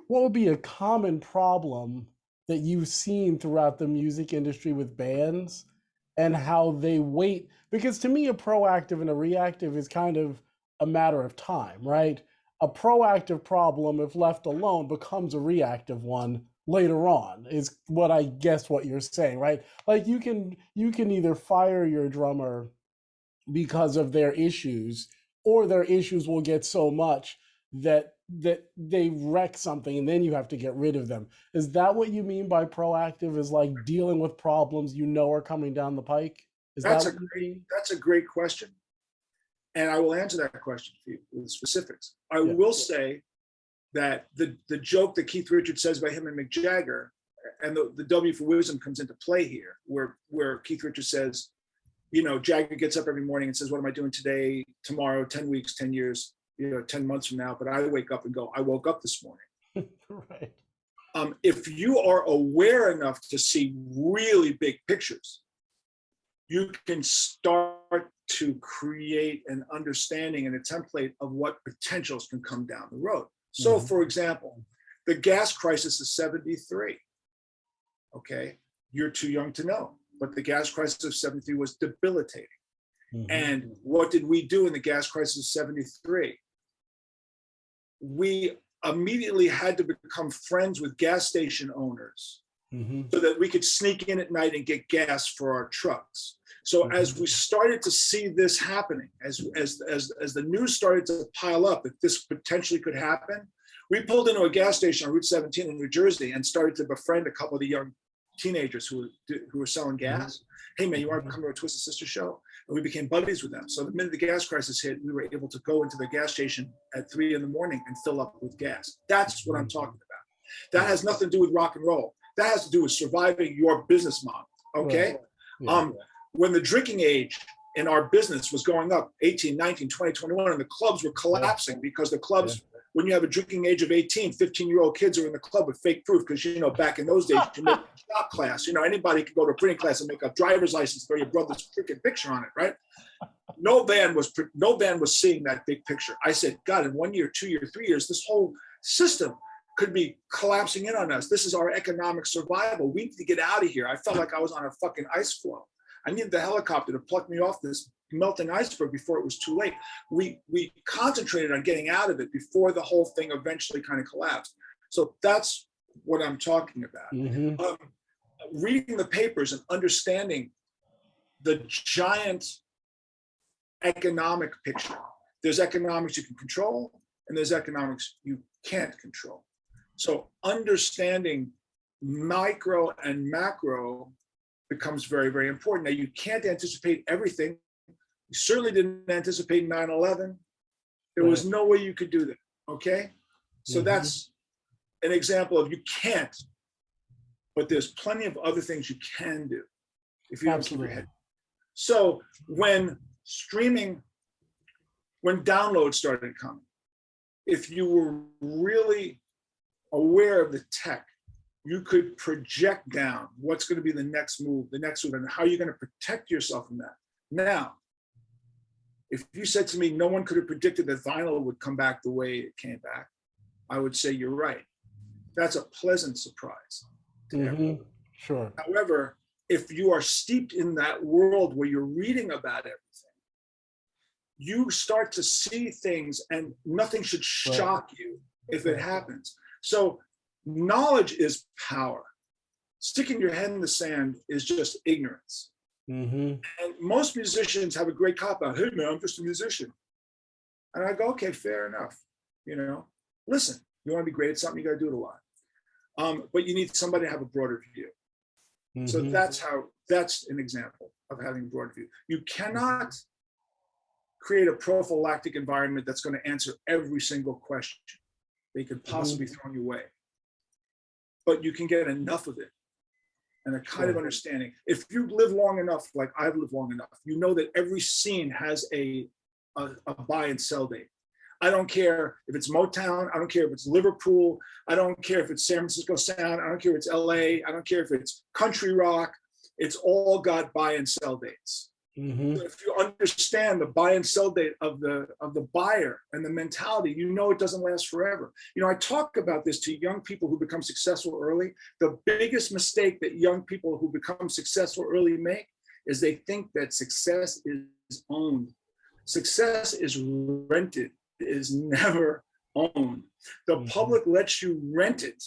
what would be a common problem that you've seen throughout the music industry with bands and how they wait? Because to me, a proactive and a reactive is kind of a matter of time, right? A proactive problem, if left alone, becomes a reactive one later on, is what I guess what you're saying, right? Like you can either fire your drummer because of their issues, or their issues will get so much that they wreck something and then you have to get rid of them. Is that what you mean by proactive, is like dealing with problems are coming down the pike? That's a great question. And I will answer that question for you with specifics. I will say that the joke that Keith Richards says by him and Mick Jagger, and the W for wisdom comes into play here, where Keith Richards says, Jagger gets up every morning and says, what am I doing today, tomorrow, 10 weeks, 10 years, 10 months from now? But I wake up and go, I woke up this morning. Right. If you are aware enough to see really big pictures, you can start to create an understanding and a template of what potentials can come down the road. So, for example, the gas crisis of 73. Okay, you're too young to know, but the gas crisis of 73 was debilitating. And what did we do in the gas crisis of 73? We immediately had to become friends with gas station owners so that we could sneak in at night and get gas for our trucks. So as we started to see this happening, as the news started to pile up that this potentially could happen, We pulled into a gas station on Route 17 in New Jersey and started to befriend a couple of the young teenagers who were selling gas. Hey man, you want to come to a Twisted Sister show? And we became buddies with them. So the minute the gas crisis hit, we were able to go into the gas station at 3 a.m. and fill up with gas. That's what I'm talking about. That has nothing to do with rock and roll. That has to do with surviving your business model. Okay. Right. When the drinking age in our business was going up 18, 19, 20, 21, and the clubs were collapsing because the clubs, when you have a drinking age of 18, 15-year-old kids are in the club with fake proof because, you know, back in those days, you make a shop class. You know, anybody could go to a printing class and make a driver's license, throw your brother's freaking picture on it, right? No band was seeing that big picture. I said, God, in 1 year, 2 years, 3 years, this whole system could be collapsing in on us. This is our economic survival. We need to get out of here. I felt like I was on a fucking ice floe. I needed the helicopter to pluck me off this melting iceberg before it was too late. We concentrated on getting out of it before the whole thing eventually kind of collapsed. So that's what I'm talking about. Reading the papers and understanding the giant economic picture. There's economics you can control, and there's economics you can't control. So understanding micro and macro becomes very, very important. Now, you can't anticipate everything. You certainly didn't anticipate 9/11. There was no way you could do that, okay? So that's an example of you can't, but there's plenty of other things you can do if you don't keep your head. So when downloads started coming, if you were really aware of the tech, you could project down what's going to be the next move, and how you're going to protect yourself from that. Now, if you said to me, no one could have predicted that vinyl would come back the way it came back, I would say you're right. That's a pleasant surprise. Sure. However, if you are steeped in that world where you're reading about everything, you start to see things, and nothing should shock you if it happens. So knowledge is power. Sticking your head in the sand is just ignorance. And most musicians have a great cop out. Hey man, I'm just a musician. And I go, okay, fair enough. You know, listen, you want to be great at something, you got to do it a lot. But you need somebody to have a broader view. So that's an example of having a broader view. You cannot create a prophylactic environment that's going to answer every single question they could possibly throw your way. But you can get enough of it and a kind of understanding. If you live long enough, like I've lived long enough, you know that every scene has a buy and sell date. I don't care if it's Motown, I don't care if it's Liverpool, I don't care if it's San Francisco Sound, I don't care if it's LA, I don't care if it's country rock, it's all got buy and sell dates. So if you understand the buy and sell date of the buyer and the mentality, you know it doesn't last forever. You know, I talk about this to young people who become successful early. The biggest mistake that young people who become successful early make is they think that success is owned. Success is rented, it is never owned. The public lets you rent it.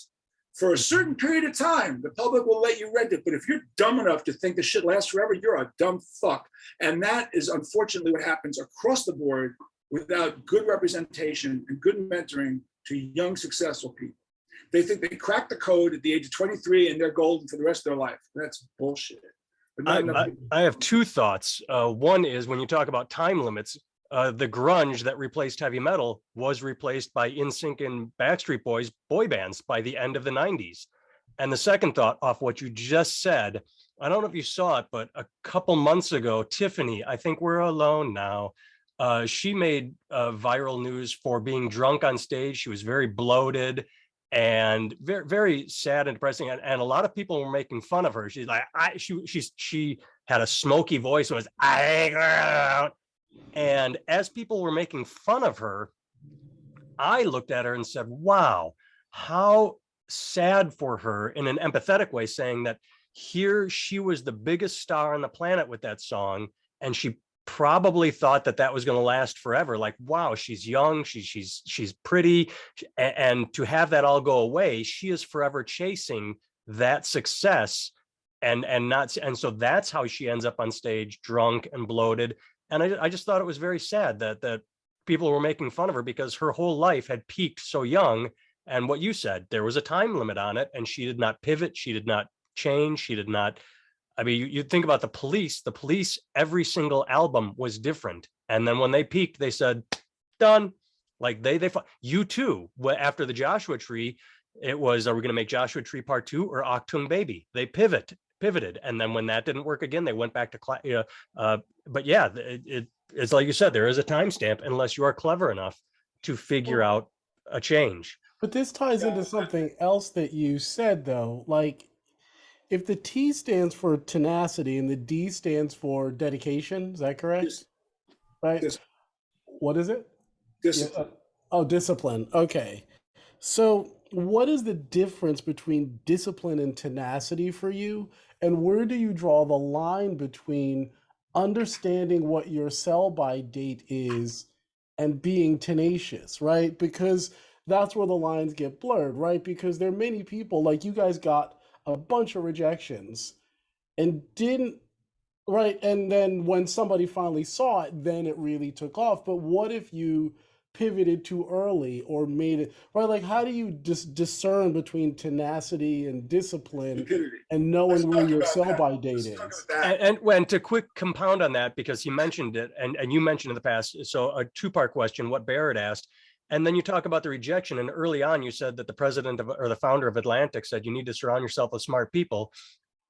For a certain period of time, the public will let you rent it. But if you're dumb enough to think this shit lasts forever, you're a dumb fuck. And that is unfortunately what happens across the board without good representation and good mentoring to young, successful people. They think they crack the code at the age of 23 and they're golden for the rest of their life. That's bullshit. I have two thoughts. One is when you talk about time limits, the grunge that replaced heavy metal was replaced by NSYNC and Backstreet Boys boy bands by the end of the 90s. And the second thought off what you just said, I don't know if you saw it, but a couple months ago, Tiffany, I think we're alone now. She made viral news for being drunk on stage. She was very bloated and very, very sad and depressing. And a lot of people were making fun of her. She's like, she had a smoky voice and was, and as people were making fun of her, I looked at her and said, wow, how sad for her in an empathetic way, saying that here she was the biggest star on the planet with that song. And she probably thought that that was going to last forever. Like, wow, she's young, she's pretty. And to have that all go away, she is forever chasing that success and so that's how she ends up on stage drunk and bloated. And I just thought it was very sad that people were making fun of her because her whole life had peaked so young And what you said, there was a time limit on it, and she did not pivot. She did not change. She did not. I mean, you think about the Police. The Police, every single album was different. And then when they peaked, they said, done. Like they you too. After the Joshua Tree, it was, are we going to make Joshua Tree Part 2 or Achtung Baby? They pivoted. And then when that didn't work again, they went back to but yeah, it's like you said, there is a timestamp unless you are clever enough to figure out a change. But this ties into something else that you said, though. Like, if the T stands for tenacity and the D stands for dedication, is that correct? Right? What is it? Discipline. Yeah. Oh, discipline. Okay. So, what is the difference between discipline and tenacity for you? And where do you draw the line between understanding what your sell by date is and being tenacious, right? Because that's where the lines get blurred, right? Because there are many people, like you guys got a bunch of rejections and didn't, right? And then when somebody finally saw it, then it really took off. But what if you pivoted too early or made it, right? Like, how do you discern between tenacity and discipline and knowing where your sell by date is? And when to quick compound on that, because he mentioned it and you mentioned in the past, so a two-part question, what Barrett asked, and then you talk about the rejection. And early on, you said that the president of, or the founder of Atlantic said you need to surround yourself with smart people.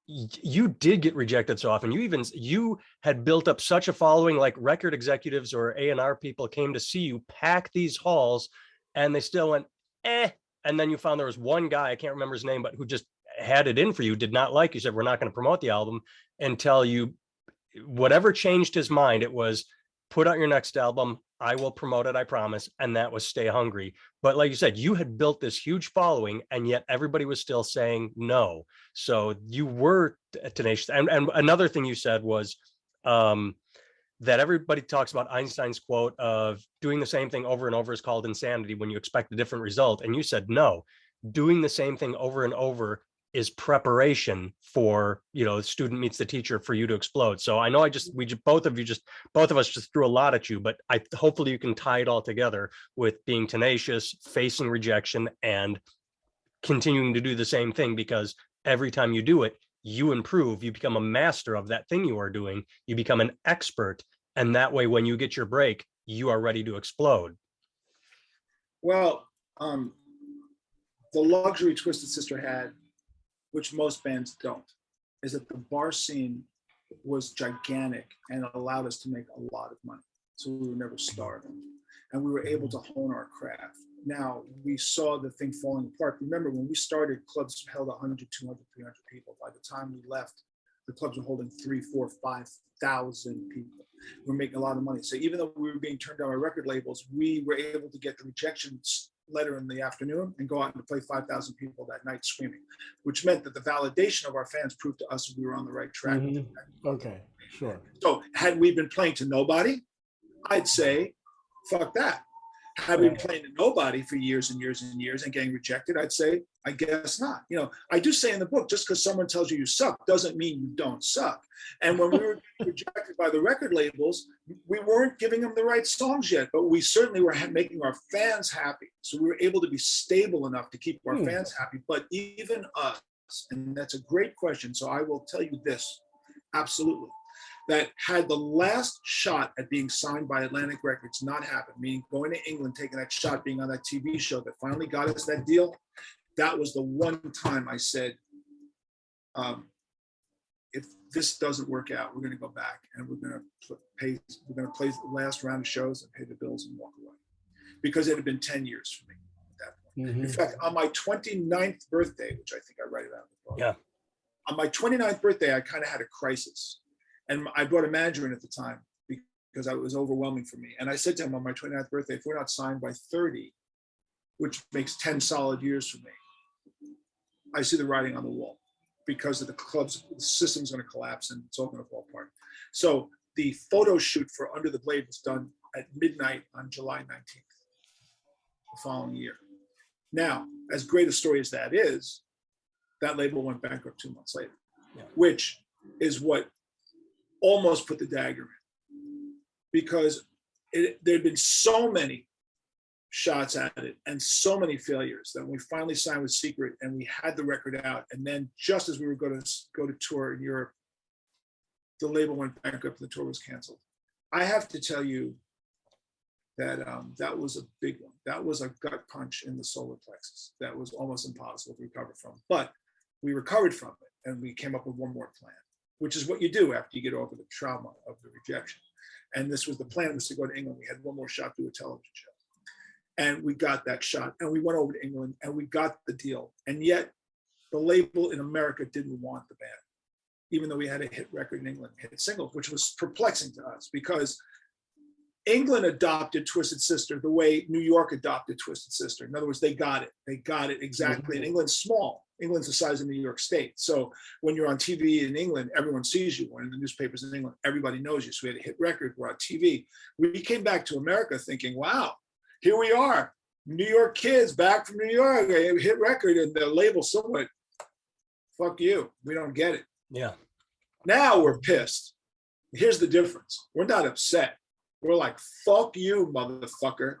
You did get rejected so often. You had built up such a following, like record executives or A&R people came to see you pack these halls, and they still went, eh. And then you found there was one guy, I can't remember his name, but who just had it in for you, did not like you, said, we're not going to promote the album until you, whatever changed his mind, it was put out your next album. I will promote it, I promise. And that was Stay Hungry. But like you said, you had built this huge following, and yet everybody was still saying no. So you were tenacious. And another thing you said was that everybody talks about Einstein's quote of doing the same thing over and over is called insanity when you expect a different result. And you said, no, doing the same thing over and over is preparation for, the student meets the teacher for you to explode. So I know both of us just threw a lot at you, but hopefully you can tie it all together with being tenacious, facing rejection, and continuing to do the same thing, because every time you do it, you improve, you become a master of that thing you are doing, you become an expert. And that way, when you get your break, you are ready to explode. Well, the luxury Twisted Sister had, which most bands don't, is that the bar scene was gigantic and allowed us to make a lot of money. So we were never starving, and we were able to hone our craft. Now, we saw the thing falling apart. Remember, when we started, clubs held 100, 200, 300 people. By the time we left, the clubs were holding 3, 4, 5,000 people. We were making a lot of money. So even though we were being turned down by record labels, we were able to get the rejections letter in the afternoon and go out and play 5,000 people that night screaming, which meant that the validation of our fans proved to us we were on the right track. Mm-hmm. Okay, sure. So had we been playing to nobody, I'd say, fuck that. Had we been playing to nobody for years and years and years and getting rejected, I'd say, I guess not. I do say in the book, just because someone tells you you suck doesn't mean you don't suck. And when we were rejected by the record labels, we weren't giving them the right songs yet, but we certainly were making our fans happy. So we were able to be stable enough to keep our fans happy. But even us, and that's a great question. So I will tell you this, absolutely. That had the last shot at being signed by Atlantic Records not happened, meaning going to England, taking that shot, being on that TV show that finally got us that deal, that was the one time I said, if this doesn't work out, we're going to go back and we're going to play the last round of shows and pay the bills and walk away. Because it had been 10 years for me at that point. Mm-hmm. In fact, on my 29th birthday, which I think I write about in the book, yeah. On my 29th birthday, I kind of had a crisis. And I brought a manager in at the time because it was overwhelming for me. And I said to him on my 29th birthday, if we're not signed by 30, which makes 10 solid years for me, I see the writing on the wall because of the club's the system's going to collapse and it's all going to fall apart. So the photo shoot for Under the Blade was done at midnight on July 19th, the following year. Now, as great a story as that is, that label went bankrupt 2 months later, which is what almost put the dagger in, because there had been so many shots at it and so many failures that when we finally signed with Secret and we had the record out, and then just as we were going to go to tour in Europe, the label went bankrupt and the tour was canceled. I have to tell you that that was a big one. That was a gut punch in the solar plexus that was almost impossible to recover from. But we recovered from it and we came up with one more plan, which is what you do after you get over the trauma of the rejection. And this was the plan, was to go to England. We had one more shot to do a television show. And we got that shot and we went over to England and we got the deal. And yet the label in America didn't want the band, even though we had a hit record in England, hit singles, which was perplexing to us because England adopted Twisted Sister the way New York adopted Twisted Sister. In other words, they got it. They got it exactly. And England's small. England's the size of New York State. So when you're on TV in England, everyone sees you. When in the newspapers in England, everybody knows you. So we had a hit record, we're on TV. We came back to America thinking, wow, here we are, New York kids back from New York, a hit record, and the label somewhat, fuck you, we don't get it. Yeah. Now we're pissed. Here's the difference. We're not upset. We're like, fuck you, motherfucker.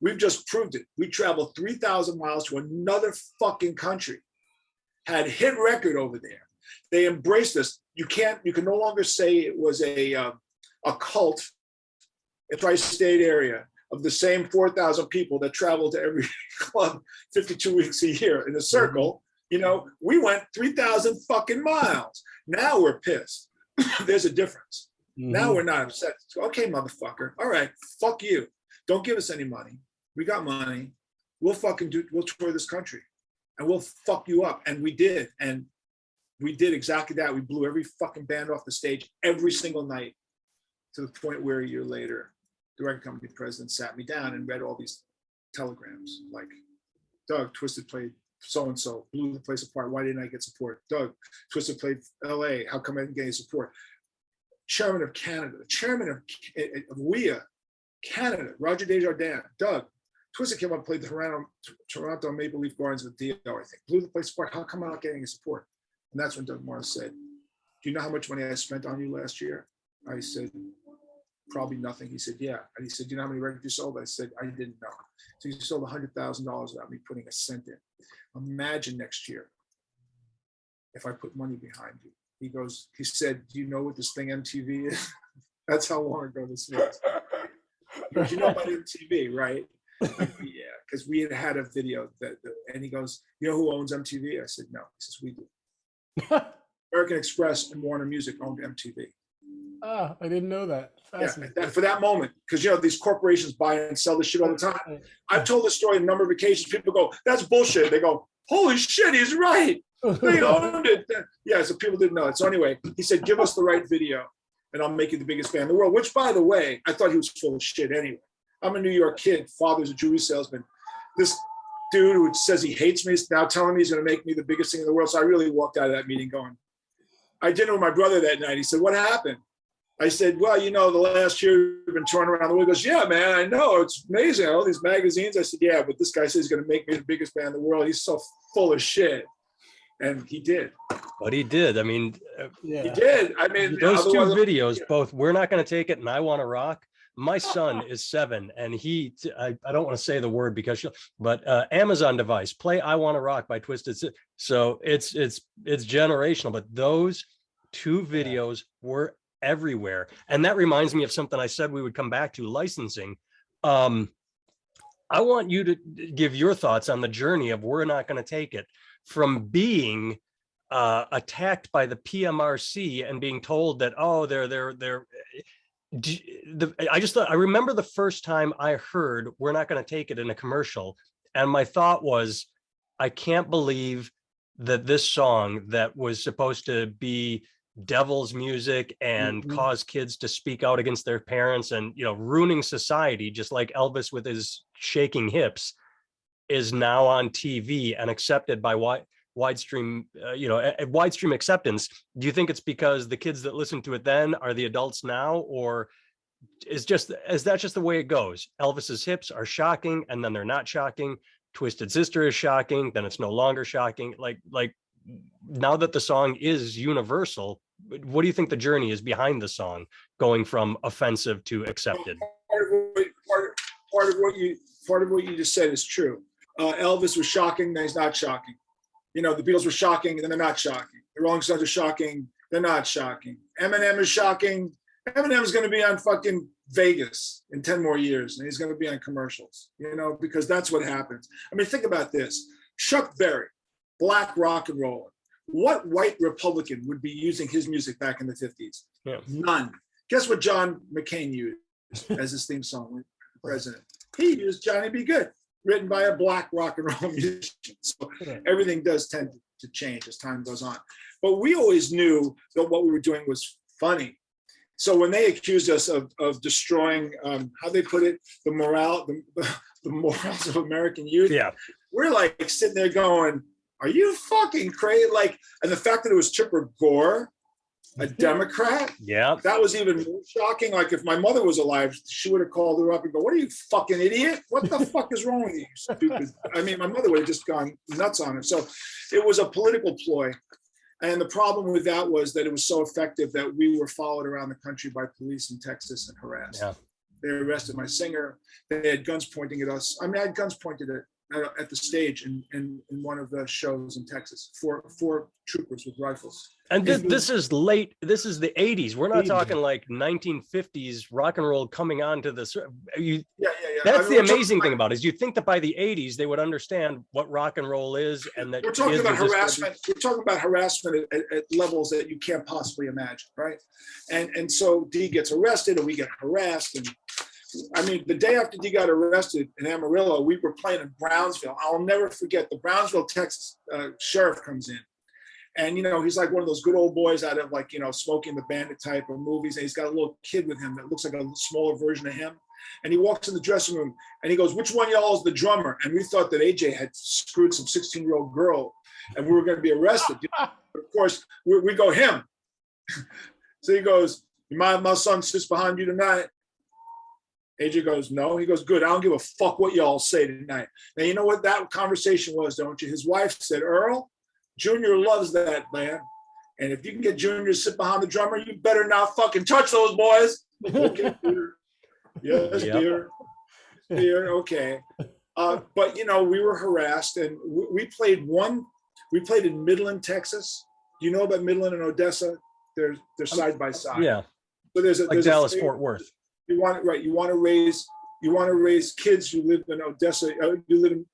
We've just proved it. We traveled 3,000 miles to another fucking country, had hit record over there. They embraced us. You can no longer say it was a cult in the tri-state area of the same 4,000 people that travel to every club 52 weeks a year in a circle. You know, we went 3,000 fucking miles. Now we're pissed. There's a difference. Now we're not upset. Okay, motherfucker. All right, fuck you. Don't give us any money. We got money. We'll tour this country and we'll fuck you up. And we did. And we did exactly that. We blew every fucking band off the stage every single night, to the point where a year later, the record company president sat me down and read all these telegrams like, Doug, Twisted played so-and-so, blew the place apart. Why didn't I get support? Doug, Twisted played LA. How come I didn't get any support? Chairman of Canada, the chairman of WEA Canada, Roger Desjardins, Doug, Twisted came up and played the Toronto Maple Leaf Gardens with Dio, I think. Blew the place apart. How come I'm not getting any support? And that's when Doug Morris said, do you know how much money I spent on you last year? I said, probably nothing. He said, yeah. And he said, do you know how many records you sold? I said, I didn't know. So you sold $100,000 without me putting a cent in. Imagine next year if I put money behind you. He said, do you know what this thing MTV is? That's how long ago this was. He goes, you know about MTV, right? Like, yeah, because we had a video and he goes, you know who owns MTV? I said, no. He says, we do. American Express and Warner Music owned MTV. Ah, I didn't know that. Yeah, for that moment, because these corporations buy and sell this shit all the time. I've told this story on a number of occasions. People go, that's bullshit. They go, holy shit, he's right. They owned it. Yeah, so people didn't know it. So anyway, he said, give us the right video and I'll make you the biggest band in the world, which, by the way, I thought he was full of shit anyway. I'm a New York kid. Father's a jewelry salesman. This dude who says he hates me is now telling me he's going to make me the biggest thing in the world. So I really walked out of that meeting going, I had dinner with my brother that night. He said, what happened? I said, well, the last year we've been touring around the world. He goes, yeah, man, I know. It's amazing. All these magazines. I said, yeah, but this guy says he's going to make me the biggest band in the world. He's so full of shit. And he did. But he did. I mean, he did. I mean, those two videos, both We're Not Going to Take It and I Want to Rock. My son is 7 and I don't want to say the word but Amazon device, play I Want to Rock by Twisted Sister. So it's generational, but those two videos were everywhere. And that reminds me of something I said we would come back to, licensing. I want you to give your thoughts on the journey of We're Not Going to Take It, from being attacked by the PMRC and being told that, oh, I remember the first time I heard We're Not Going to Take It in a commercial, and my thought was, I can't believe that this song that was supposed to be devil's music and cause kids to speak out against their parents and ruining society, just like Elvis with his shaking hips, is now on TV and accepted by widestream acceptance. Do you think it's because the kids that listened to it then are the adults now, or is that just the way it goes? Elvis's hips are shocking and then they're not shocking. Twisted Sister is shocking, then it's no longer shocking. Like now that the song is universal, what do you think the journey is behind the song going from offensive to accepted? Part of what part of what you just said is true. Elvis was shocking, then he's not shocking. You know, the Beatles were shocking, and then they're not shocking. The Rolling Stones are shocking, they're not shocking. Eminem is shocking. Eminem is going to be on fucking Vegas in 10 more years, and he's going to be on commercials, you know, because that's what happens. I mean, think about this. Chuck Berry, black rock and roller. What white Republican would be using his music back in the 50s? Yeah. None. Guess what John McCain used as his theme song with the president? He used Johnny Be Good, written by a black rock and roll musician. So everything does tend to change as time goes on. But we always knew that what we were doing was funny. So when they accused us of destroying, how they put it, the morals of American youth, we're like sitting there going, are you fucking crazy? Like, and the fact that it was Chipper Gore, a Democrat, that was even more shocking. Like, if my mother was alive, she would have called her up and go, what are you, fucking idiot? What the fuck is wrong with you, stupid? I mean, my mother would have just gone nuts on it. So it was a political ploy. And the problem with that was that it was so effective that we were followed around the country by police in Texas and harassed. Yeah. They arrested my singer. They had guns pointing at us. I mean, I had guns pointed at the stage in one of the shows in Texas. Four troopers with rifles. And this is late. This is the 80s. We're not talking like 1950s rock and roll coming on to this. That's the amazing thing about it, is you think that by the 80s they would understand what rock and roll is, and that we're talking about harassment. We're talking about harassment at levels that you can't possibly imagine, right? And so D gets arrested, and we get harassed. And I mean, the day after D got arrested in Amarillo, we were playing in Brownsville. I'll never forget, the Brownsville, Texas sheriff comes in. And, you know, he's like one of those good old boys out of, like, you know, Smoking the Bandit type of movies. And he's got a little kid with him that looks like a smaller version of him. And he walks in the dressing room and he goes, which one of y'all is the drummer? And we thought that AJ had screwed some 16-year-old girl and we were going to be arrested. But of course, we go him. So he goes, my son sits behind you tonight. AJ goes, no. He goes, good. I don't give a fuck what y'all say tonight. Now, you know what that conversation was, don't you? His wife said, Earl, Junior loves that, man. And if you can get Junior to sit behind the drummer, you better not fucking touch those boys. Okay, dear. Yes, dear. Dear, okay. But, you know, we were harassed, and we played in Midland, Texas. Do you know about Midland and Odessa? They're side by side. Yeah. So there's Dallas, Fort Worth. You want to raise kids who live in Odessa. You live in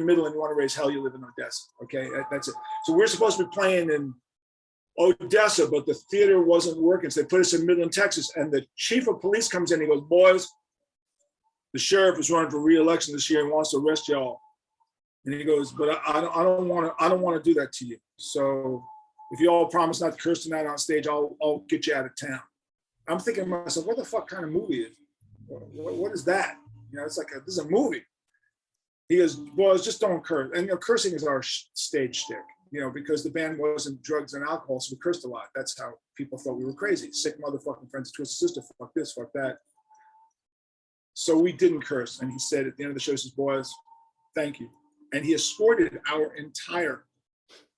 Midland, you want to raise hell, you live in Odessa. Okay, that's it. So we're supposed to be playing in Odessa, but the theater wasn't working. So they put us in Midland, Texas. And the chief of police comes in, he goes, boys, the sheriff is running for re-election this year and wants to arrest y'all. And he goes, but I don't want to do that to you. So if you all promise not to curse tonight on stage, I'll get you out of town. I'm thinking to myself, what the fuck kind of movie is? What is that? You know, it's like this is a movie. He goes, boys, just don't curse. And, you know, cursing is our stage shtick, you know, because the band wasn't drugs and alcohol, so we cursed a lot. That's how people thought we were crazy. Sick motherfucking friends of Twisted Sister, fuck this, fuck that. So we didn't curse. And he said at the end of the show, he says, boys, thank you. And he escorted our entire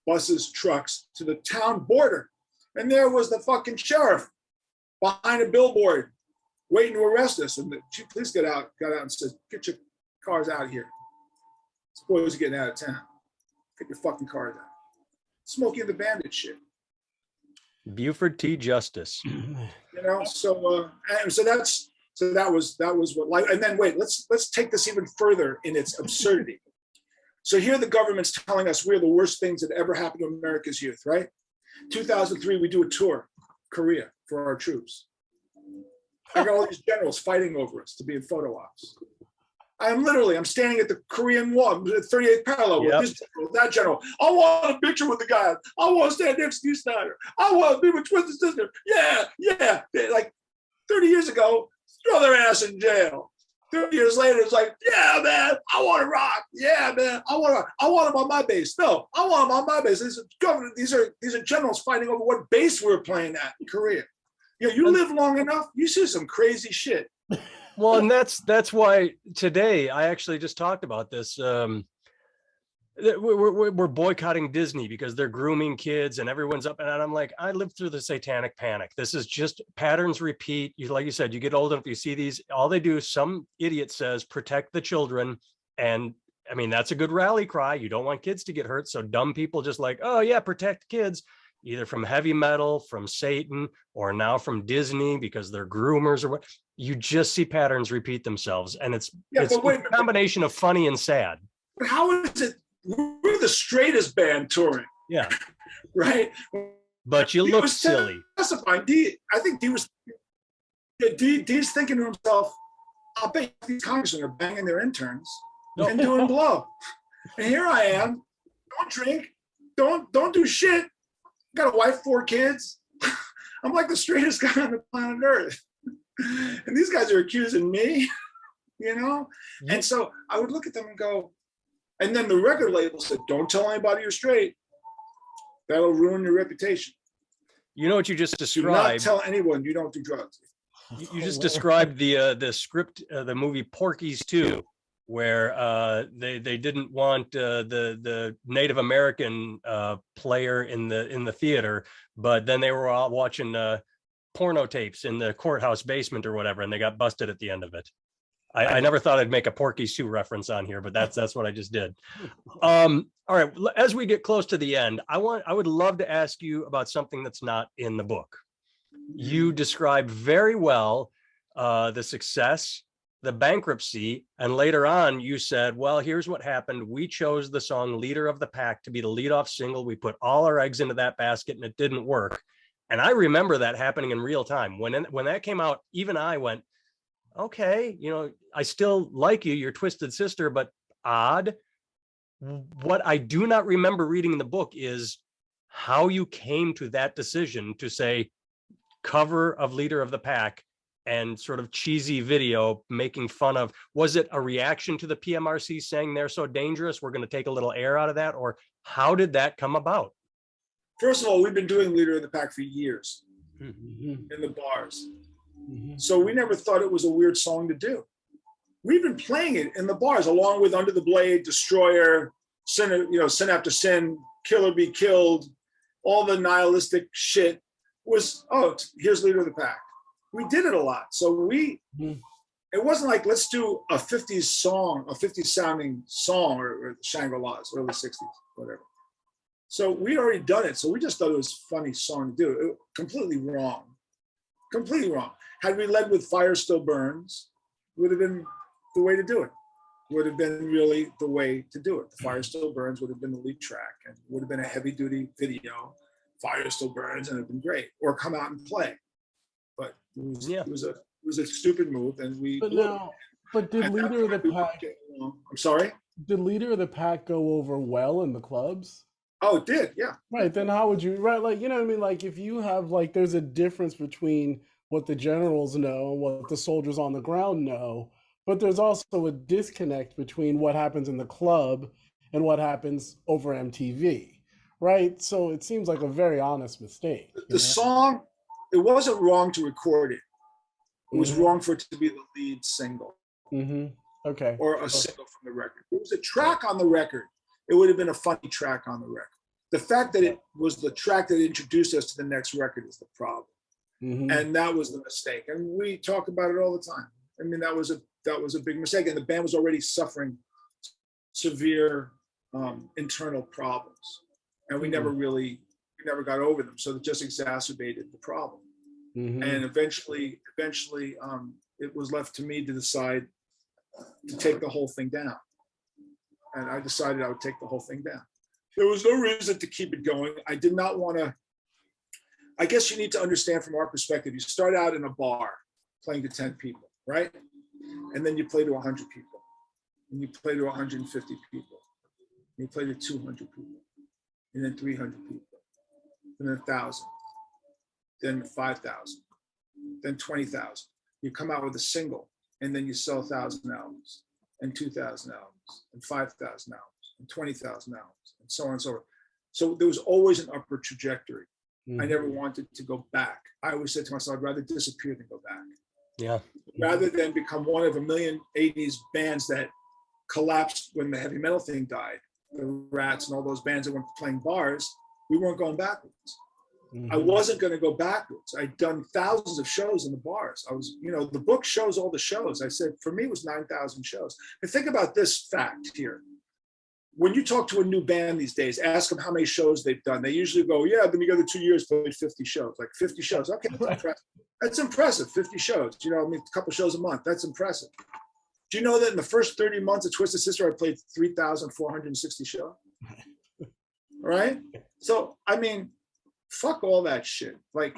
buses, trucks to the town border. And there was the fucking sheriff behind a billboard waiting to arrest us. And the chief police got out and said, get your cars out of here. These boys are getting out of town. Get your fucking cars out. Smoking the Bandit shit. Buford T. Justice. You know, so that was what life. And then wait, let's take this even further in its absurdity. So here the government's telling us we're the worst things that ever happened to America's youth, right? 2003, we do a tour, Korea, for our troops. I got all these generals fighting over us to be in photo ops. I'm standing at the Korean Wall, 38th parallel with this general, that general. I want a picture with the guy. I want to stand next to you, Snyder. I want to be with Twisted Sister. Yeah. Like 30 years ago, throw their ass in jail. 30 years later, it's like, yeah, man, I want to rock. Yeah, man, I want them on my base. No, I want them on my base. These are generals fighting over what base we're playing at in Korea. You know, you live long enough, you see some crazy shit. Well, and that's why today I actually just talked about this. we're boycotting Disney because they're grooming kids and everyone's up. And I'm like, I lived through the satanic panic. This is just patterns repeat. You, like you said, you get old enough, you see these, all they do, some idiot says, protect the children. And I mean, that's a good rally cry. You don't want kids to get hurt. So dumb people just like, oh yeah, protect kids, either from heavy metal, from Satan, or now from Disney because they're groomers or what. You just see patterns repeat themselves. And it's a combination of funny and sad. But how is it? We're the straightest band touring. Yeah. Right. But you look silly. Testifying. I think D's thinking to himself, I'll bet these congressmen are banging their interns and doing blow. And here I am, don't drink, don't do shit. Got a wife, 4 kids. I'm like the straightest guy on the planet Earth. And these guys are accusing me, you know? And so I would look at them and go, and then the record label said, don't tell anybody you're straight. That'll ruin your reputation. You know what you just described? Do not tell anyone you don't do drugs. You just described the script, the movie Porky's 2, where they didn't want the Native American player in the theater, but then they were all watching porno tapes in the courthouse basement or whatever, and they got busted at the end of it. I never thought I'd make a Porky's 2 reference on here, but that's what I just did. All right, as we get close to the end, I would love to ask you about something that's not in the book. You described very well the success, the bankruptcy, and later on you said, well, here's what happened. We chose the song Leader of the Pack to be the leadoff single. We put all our eggs into that basket and it didn't work. And I remember that happening in real time. When that came out, even I went, okay, you know, I still like you, your Twisted Sister, but odd. What I do not remember reading in the book is how you came to that decision to say cover of Leader of the Pack and sort of cheesy video making fun of. Was it a reaction to the PMRC saying they're so dangerous, we're going to take a little air out of that? Or how did that come about? First of all, we've been doing Leader of the Pack for years in the bars. So we never thought it was a weird song to do. We've been playing it in the bars along with Under the Blade, Destroyer, Sin, Sin After Sin, Kill or Be Killed, all the nihilistic shit was, here's Leader of the Pack. We did it a lot. So it wasn't like, let's do a 50s song, a 50s sounding song, or Shangri-La's, early 60s, whatever. So we'd already done it. So we just thought it was a funny song to do. Completely wrong. Completely wrong. Had we led with Fire Still Burns, would have been the way to do it. Would have been really the way to do it. The Fire Still Burns would have been the lead track and would have been a heavy duty video. Fire Still Burns, and it'd been great. Or Come Out and Play. But it was a stupid move, and we. But did Leader of the Pack? I'm sorry. Did Leader of the Pack go over well in the clubs? Oh, it did, yeah. Right, then how would you, right, like, you know what I mean? Like, if you have, like, there's a difference between what the generals know and what the soldiers on the ground know, but there's also a disconnect between what happens in the club and what happens over MTV, right? So it seems like a very honest mistake. The song, it wasn't wrong to record it. It was wrong for it to be the lead single. Okay. Or a single from the record. It was a track on the record. It would have been a funny track on the record. The fact that it was the track that introduced us to the next record is the problem. And that was the mistake. And we talk about it all the time. I mean, that was a big mistake. And the band was already suffering severe internal problems. And we never got over them. So it just exacerbated the problem. And eventually it was left to me to decide to take the whole thing down. And I decided I would take the whole thing down. There was no reason to keep it going. I did not want to, I guess you need to understand from our perspective, you start out in a bar playing to 10 people, right? And then you play to 100 people, and you play to 150 people, and you play to 200 people, and then 300 people, and then 1,000, then 5,000, then 20,000. You come out with a single, and then you sell 1,000 albums, and 2,000 albums, and 5,000 albums, and 20,000 albums, and so on and so forth. So there was always an upward trajectory. I never wanted to go back. I always said to myself, I'd rather disappear than go back. Yeah. Rather than become one of a million 80s bands that collapsed when the heavy metal thing died. the Rats and all those bands that were playing bars, we weren't going backwards. Mhm. I wasn't going to go backwards. I'd done thousands of shows in the bars. I was, the book shows all the shows. I said, for me, it was 9,000 shows. And think about this fact here. When you talk to a new band these days, ask them how many shows they've done. They usually go, yeah, I've been together 2 years, played 50 shows, like 50 shows. Okay, that's impressive. That's impressive, 50 shows. A couple shows a month. That's impressive. Do you know that in the first 30 months of Twisted Sister, I played 3,460 shows? Right? So, fuck all that shit. Like,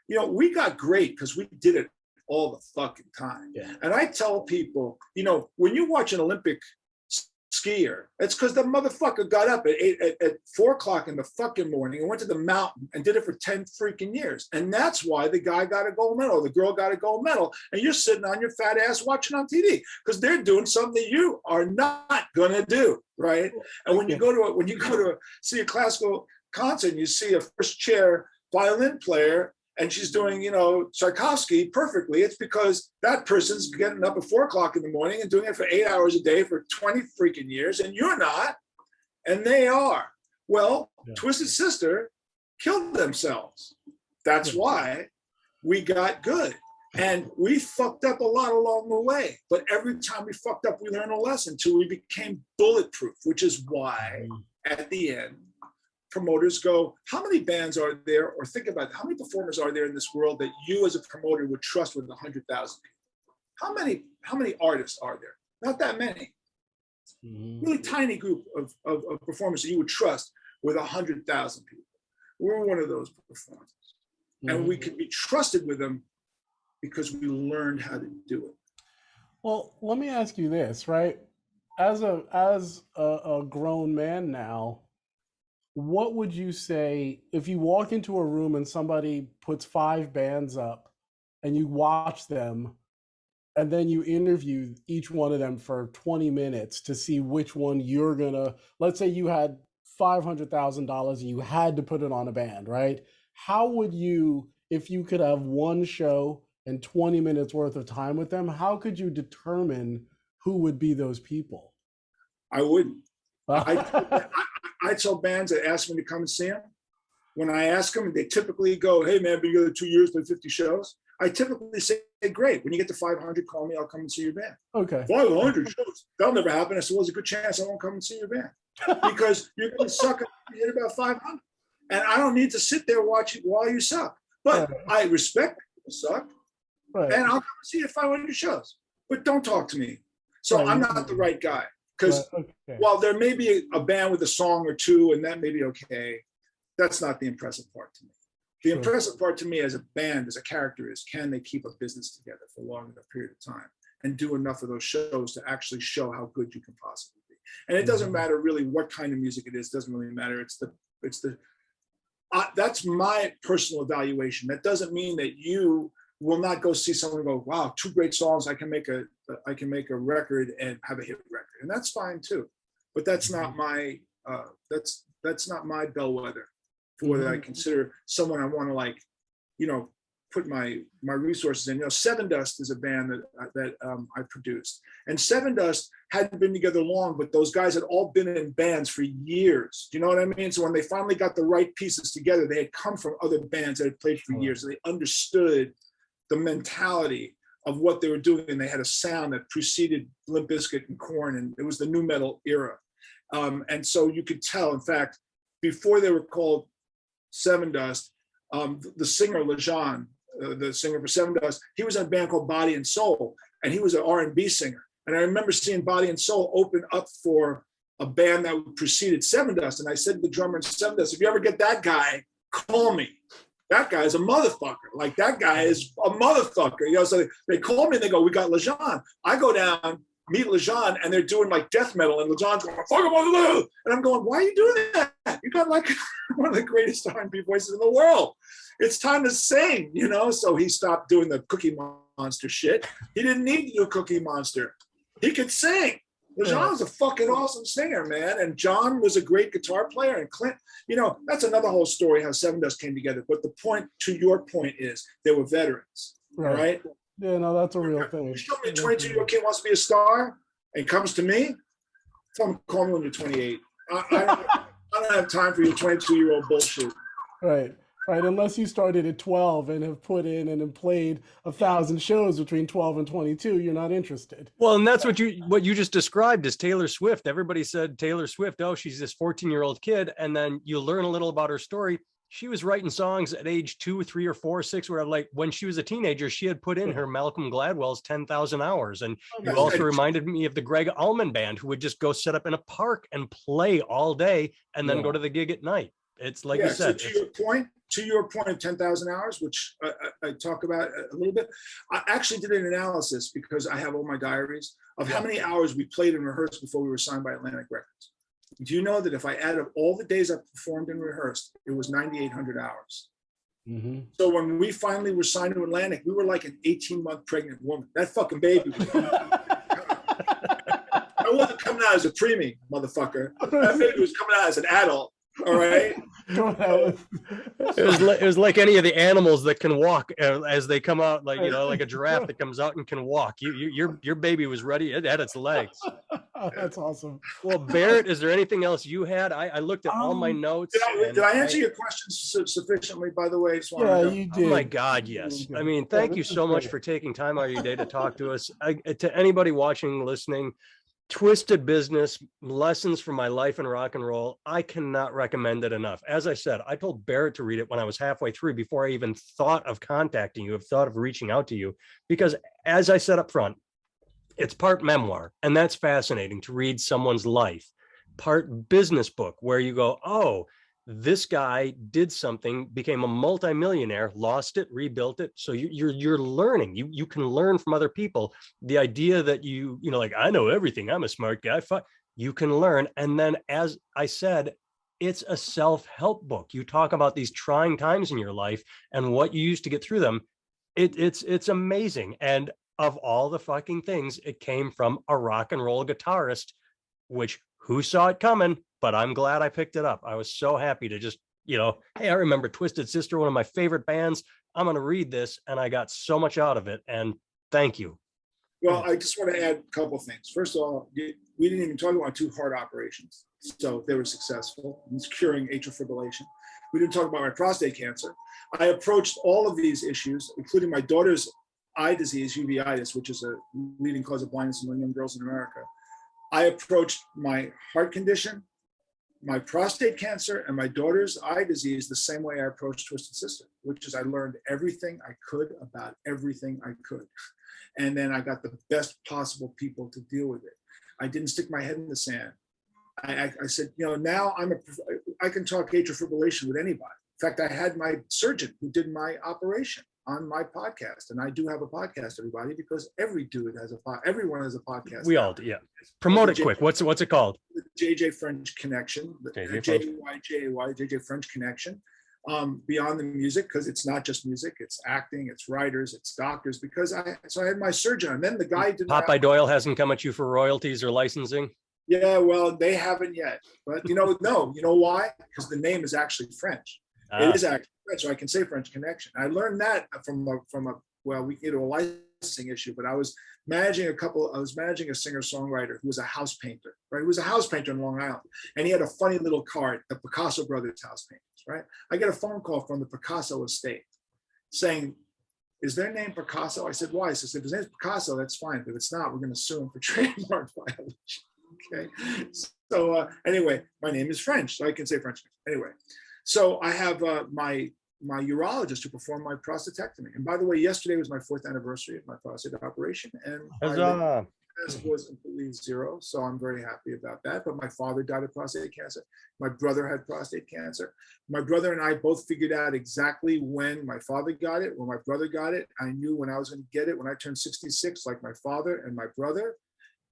we got great because we did it all the fucking time. Yeah. And I tell people, when you watch an Olympic skier, it's because the motherfucker got up at 4 o'clock in the fucking morning and went to the mountain and did it for 10 freaking years. And that's why the guy got a gold medal, the girl got a gold medal, and you're sitting on your fat ass watching on TV because they're doing something that you are not gonna do, right? And when you go to see a classical concert and you see a first chair violin player and she's doing, Tchaikovsky perfectly, it's because that person's getting up at 4 o'clock in the morning and doing it for 8 hours a day for 20 freaking years, and you're not, and they are. Well, yeah. Twisted Sister killed themselves. That's why we got good. And we fucked up a lot along the way. But every time we fucked up, we learned a lesson until we became bulletproof, which is why at the end, promoters go, how many bands are there? Or think about it, how many performers are there in this world that you as a promoter would trust with 100,000 people? How many artists are there? Not that many. Really tiny group of performers that you would trust with 100,000 people. We're one of those performers. And we could be trusted with them because we learned how to do it. Well, let me ask you this, right? As a grown man now, what would you say if you walk into a room and somebody puts 5 bands up and you watch them and then you interview each one of them for 20 minutes to see which one you're gonna, let's say you had $500,000 and you had to put it on a band, right? How would you, if you could have one show and 20 minutes worth of time with them, how could you determine who would be those people? I wouldn't. I tell bands that ask me to come and see them. When I ask them, they typically go, hey man, I've been together 2 years, played 50 shows. I typically say, great. When you get to 500, call me, I'll come and see your band. Okay. 500 shows. That'll never happen. I said, well, there's a good chance I won't come and see your band because you're going to suck at hit about 500. And I don't need to sit there watching while you suck. But I respect people suck. Right. And I'll come and see you at 500 shows. But don't talk to me. So I'm not the right guy. Because while there may be a band with a song or two, and that may be okay, that's not the impressive part to me. The impressive part to me as a band, as a character, is can they keep a business together for a long enough period of time and do enough of those shows to actually show how good you can possibly be. And it doesn't matter really what kind of music it is, doesn't really matter. That's my personal evaluation. That doesn't mean that you will not go see someone and go, wow, 2 great songs, I can make a record and have a hit record. And that's fine too. But that's not my that's not my bellwether for whether I consider someone I want to put my resources in. Seven Dust is a band that I produced. And Seven Dust hadn't been together long, but those guys had all been in bands for years. Do you know what I mean? So when they finally got the right pieces together, they had come from other bands that had played for years. So they understood the mentality of what they were doing, and they had a sound that preceded Limp Bizkit and Korn, and it was the nu metal era. And so you could tell, in fact, before they were called Seven Dust, the singer Lejean, the singer for Seven Dust, he was in a band called Body and Soul, and he was an R&B singer. And I remember seeing Body and Soul open up for a band that preceded Seven Dust, and I said to the drummer in Seven Dust, if you ever get that guy, call me. That guy is a motherfucker. Like, that guy is a motherfucker. So they call me and they go, we got Lejean. I go down, meet Lejean, and they're doing like death metal, and Lejean's going, fuck him, and I'm going, why are you doing that? You got like one of the greatest R&B voices in the world. It's time to sing, So he stopped doing the Cookie Monster shit. He didn't need to do Cookie Monster. He could sing. Lejean was a fucking awesome singer, man. And John was a great guitar player. And Clint, that's another whole story how Seven Dust came together. But the point, to your point, is they were veterans, right? Yeah, no, that's a real thing. You show me a 22-year-old kid wants to be a star and comes to me, tell him, call me when you're 28. I don't have time for your 22-year-old bullshit. Right. Right. Unless you started at 12 and have put in and have played 1,000 shows between 12 and 22, you're not interested. Well, and that's what you just described as Taylor Swift. Everybody said Taylor Swift, oh, she's this 14-year-old kid. And then you learn a little about her story. She was writing songs at age 2, 3, or 4, 6, where like when she was a teenager, she had put in her Malcolm Gladwell's 10,000 hours. And you also reminded me of the Greg Allman Band, who would just go set up in a park and play all day and then go to the gig at night. It's like you said. So to your point of 10,000 hours, which I talk about a little bit, I actually did an analysis because I have all my diaries of how many hours we played and rehearsed before we were signed by Atlantic Records. Do you know that if I added all the days I performed and rehearsed, it was 9,800 hours? Mm-hmm. So when we finally were signed to Atlantic, we were like an 18-month pregnant woman. That fucking baby was I wasn't coming out as a preemie, motherfucker. That baby was coming out as an adult. All right. It was like any of the animals that can walk as they come out, like, you know, like a giraffe that comes out and can walk. Your baby was ready. It had its legs. That's awesome. Well, Barrett, is there anything else you had? I looked at all my notes. Did I answer your questions sufficiently, by the way? Yeah, you did. Oh my God, yes. I mean, thank you so much for taking time out of your day to talk to us. To anybody watching, listening, Twisted Business, Lessons from My Life in Rock and Roll. I cannot recommend it enough. As I said, I told Barrett to read it when I was halfway through before I even thought of contacting you, thought of reaching out to you, because as I said up front, it's part memoir, and that's fascinating to read someone's life, part business book where you go, oh, this guy did something, became a multimillionaire, lost it, rebuilt it. So you're learning. You can learn from other people. The idea that you know, like, I know everything, I'm a smart guy. You can learn. And then, as I said, it's a self-help book. You talk about these trying times in your life and what you used to get through them. It's amazing. And of all the fucking things, it came from a rock and roll guitarist, which who saw it coming? But I'm glad I picked it up. I was so happy to just, you know, hey, I remember Twisted Sister, one of my favorite bands. I'm going to read this. And I got so much out of it. And thank you. Well, I just want to add a couple of things. First of all, we didn't even talk about 2 heart operations. So they were successful in curing atrial fibrillation. We didn't talk about my prostate cancer. I approached all of these issues, including my daughter's eye disease, uveitis, which is a leading cause of blindness among young girls in America. I approached my heart condition, my prostate cancer, and my daughter's eye disease the same way I approached Twisted Sister, which is I learned everything I could about everything I could. And then I got the best possible people to deal with it. I didn't stick my head in the sand. I said, you know, now I can talk atrial fibrillation with anybody. In fact, I had my surgeon who did my operation on my podcast, and I do have a podcast, everybody, because everyone has a podcast. We all do, yeah. Promote it quick. What's it called? The JJ French Connection. JJ French Connection. Beyond the music, because it's not just music, it's acting, it's writers, it's doctors. Because I had my surgeon, and then the guy did. Popeye Doyle hasn't come at you for royalties or licensing. Yeah, well, they haven't yet, but you know why? Because the name is actually French. It is actually French, so I can say French Connection. I learned that from a licensing issue, but I was managing a singer-songwriter who was a house painter, right? He was a house painter in Long Island, and he had a funny little card, the Picasso Brothers house painters, right? I get a phone call from the Picasso estate saying, is their name Picasso? I said, why? He says, if his name's Picasso, that's fine, but if it's not, we're going to sue him for trademark violation. Okay. So anyway, my name is French, so I can say French. Anyway, so I have my urologist who performed my prostatectomy. And by the way, yesterday was my 4th anniversary of my prostate operation, and my was completely 0. So I'm very happy about that. But my father died of prostate cancer. My brother had prostate cancer. My brother and I both figured out exactly when my father got it, when my brother got it. I knew when I was going to get it when I turned 66, like my father and my brother.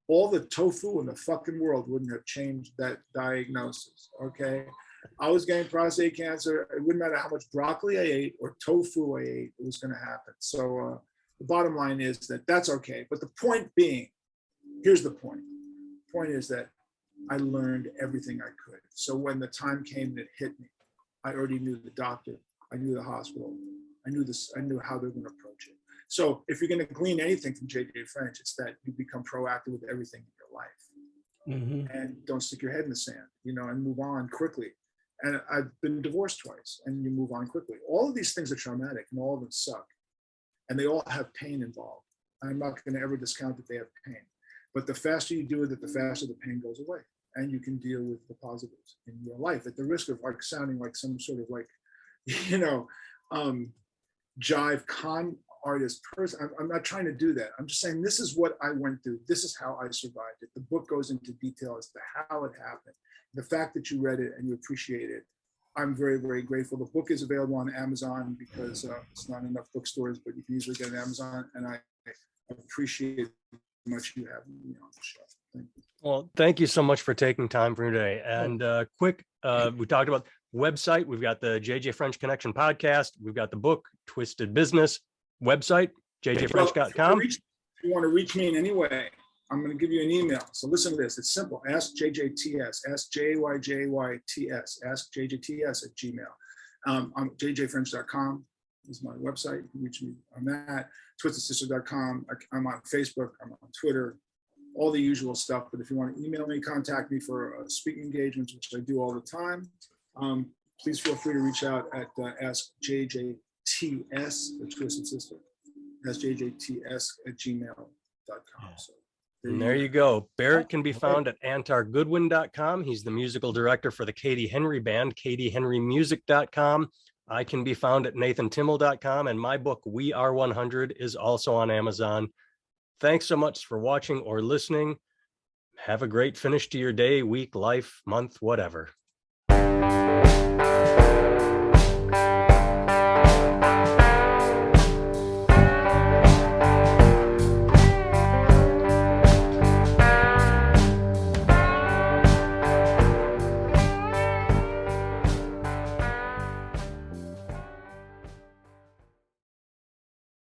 All the tofu in the fucking world wouldn't have changed that diagnosis, okay? I was getting prostate cancer. It wouldn't matter how much broccoli I ate or tofu I ate, it was gonna happen. So the bottom line is that that's okay. But the point being, here's the point. The point is that I learned everything I could. So when the time came and it hit me, I already knew the doctor, I knew the hospital, I knew how they're gonna approach it. So if you're going to glean anything from JJ French, it's that you become proactive with everything in your life. Mhm. and don't stick your head in the sand, and move on quickly. And I've been divorced twice, and you move on quickly. All of these things are traumatic, and all of them suck, and they all have pain involved. I'm not going to ever discount that they have pain, but the faster you do it, the faster the pain goes away, and you can deal with the positives in your life, at the risk of like sounding like some sort of like, jive con artist person. I'm not trying to do that. I'm just saying this is what I went through. This is how I survived it. The book goes into detail as to how it happened. The fact that you read it and you appreciate it, I'm very, very grateful. The book is available on Amazon because it's not enough bookstores, but you can easily get it on Amazon. And I appreciate how much you have me on the show. Thank you. Well, thank you so much for taking time for today. And quick, we talked about website. We've got the JJ French Connection podcast. We've got the book, Twisted Business. Website, jjfrench.com. If you want to reach me in any way, I'm going to give you an email. So listen to this. It's simple. Ask JJTS, ask JYJYTS, ask JJTS at Gmail. I'm jjfrench.com is my website. You can reach me on that. TwistedSister.com. I'm on Facebook. I'm on Twitter. All the usual stuff. But if you want to email me, contact me for speaking engagements, which I do all the time. Please feel free to reach out at Ask JJTS, the Twisted Sister. That's jjts@gmail.com. So there you go. Barrett can be found at antargoodwin.com. He's the musical director for the Katie Henry Band, katiehenrymusic.com. I can be found at nathantimmel.com, and my book, We Are 100, is also on Amazon. Thanks so much for watching or listening. Have a great finish to your day, week, life, month, whatever.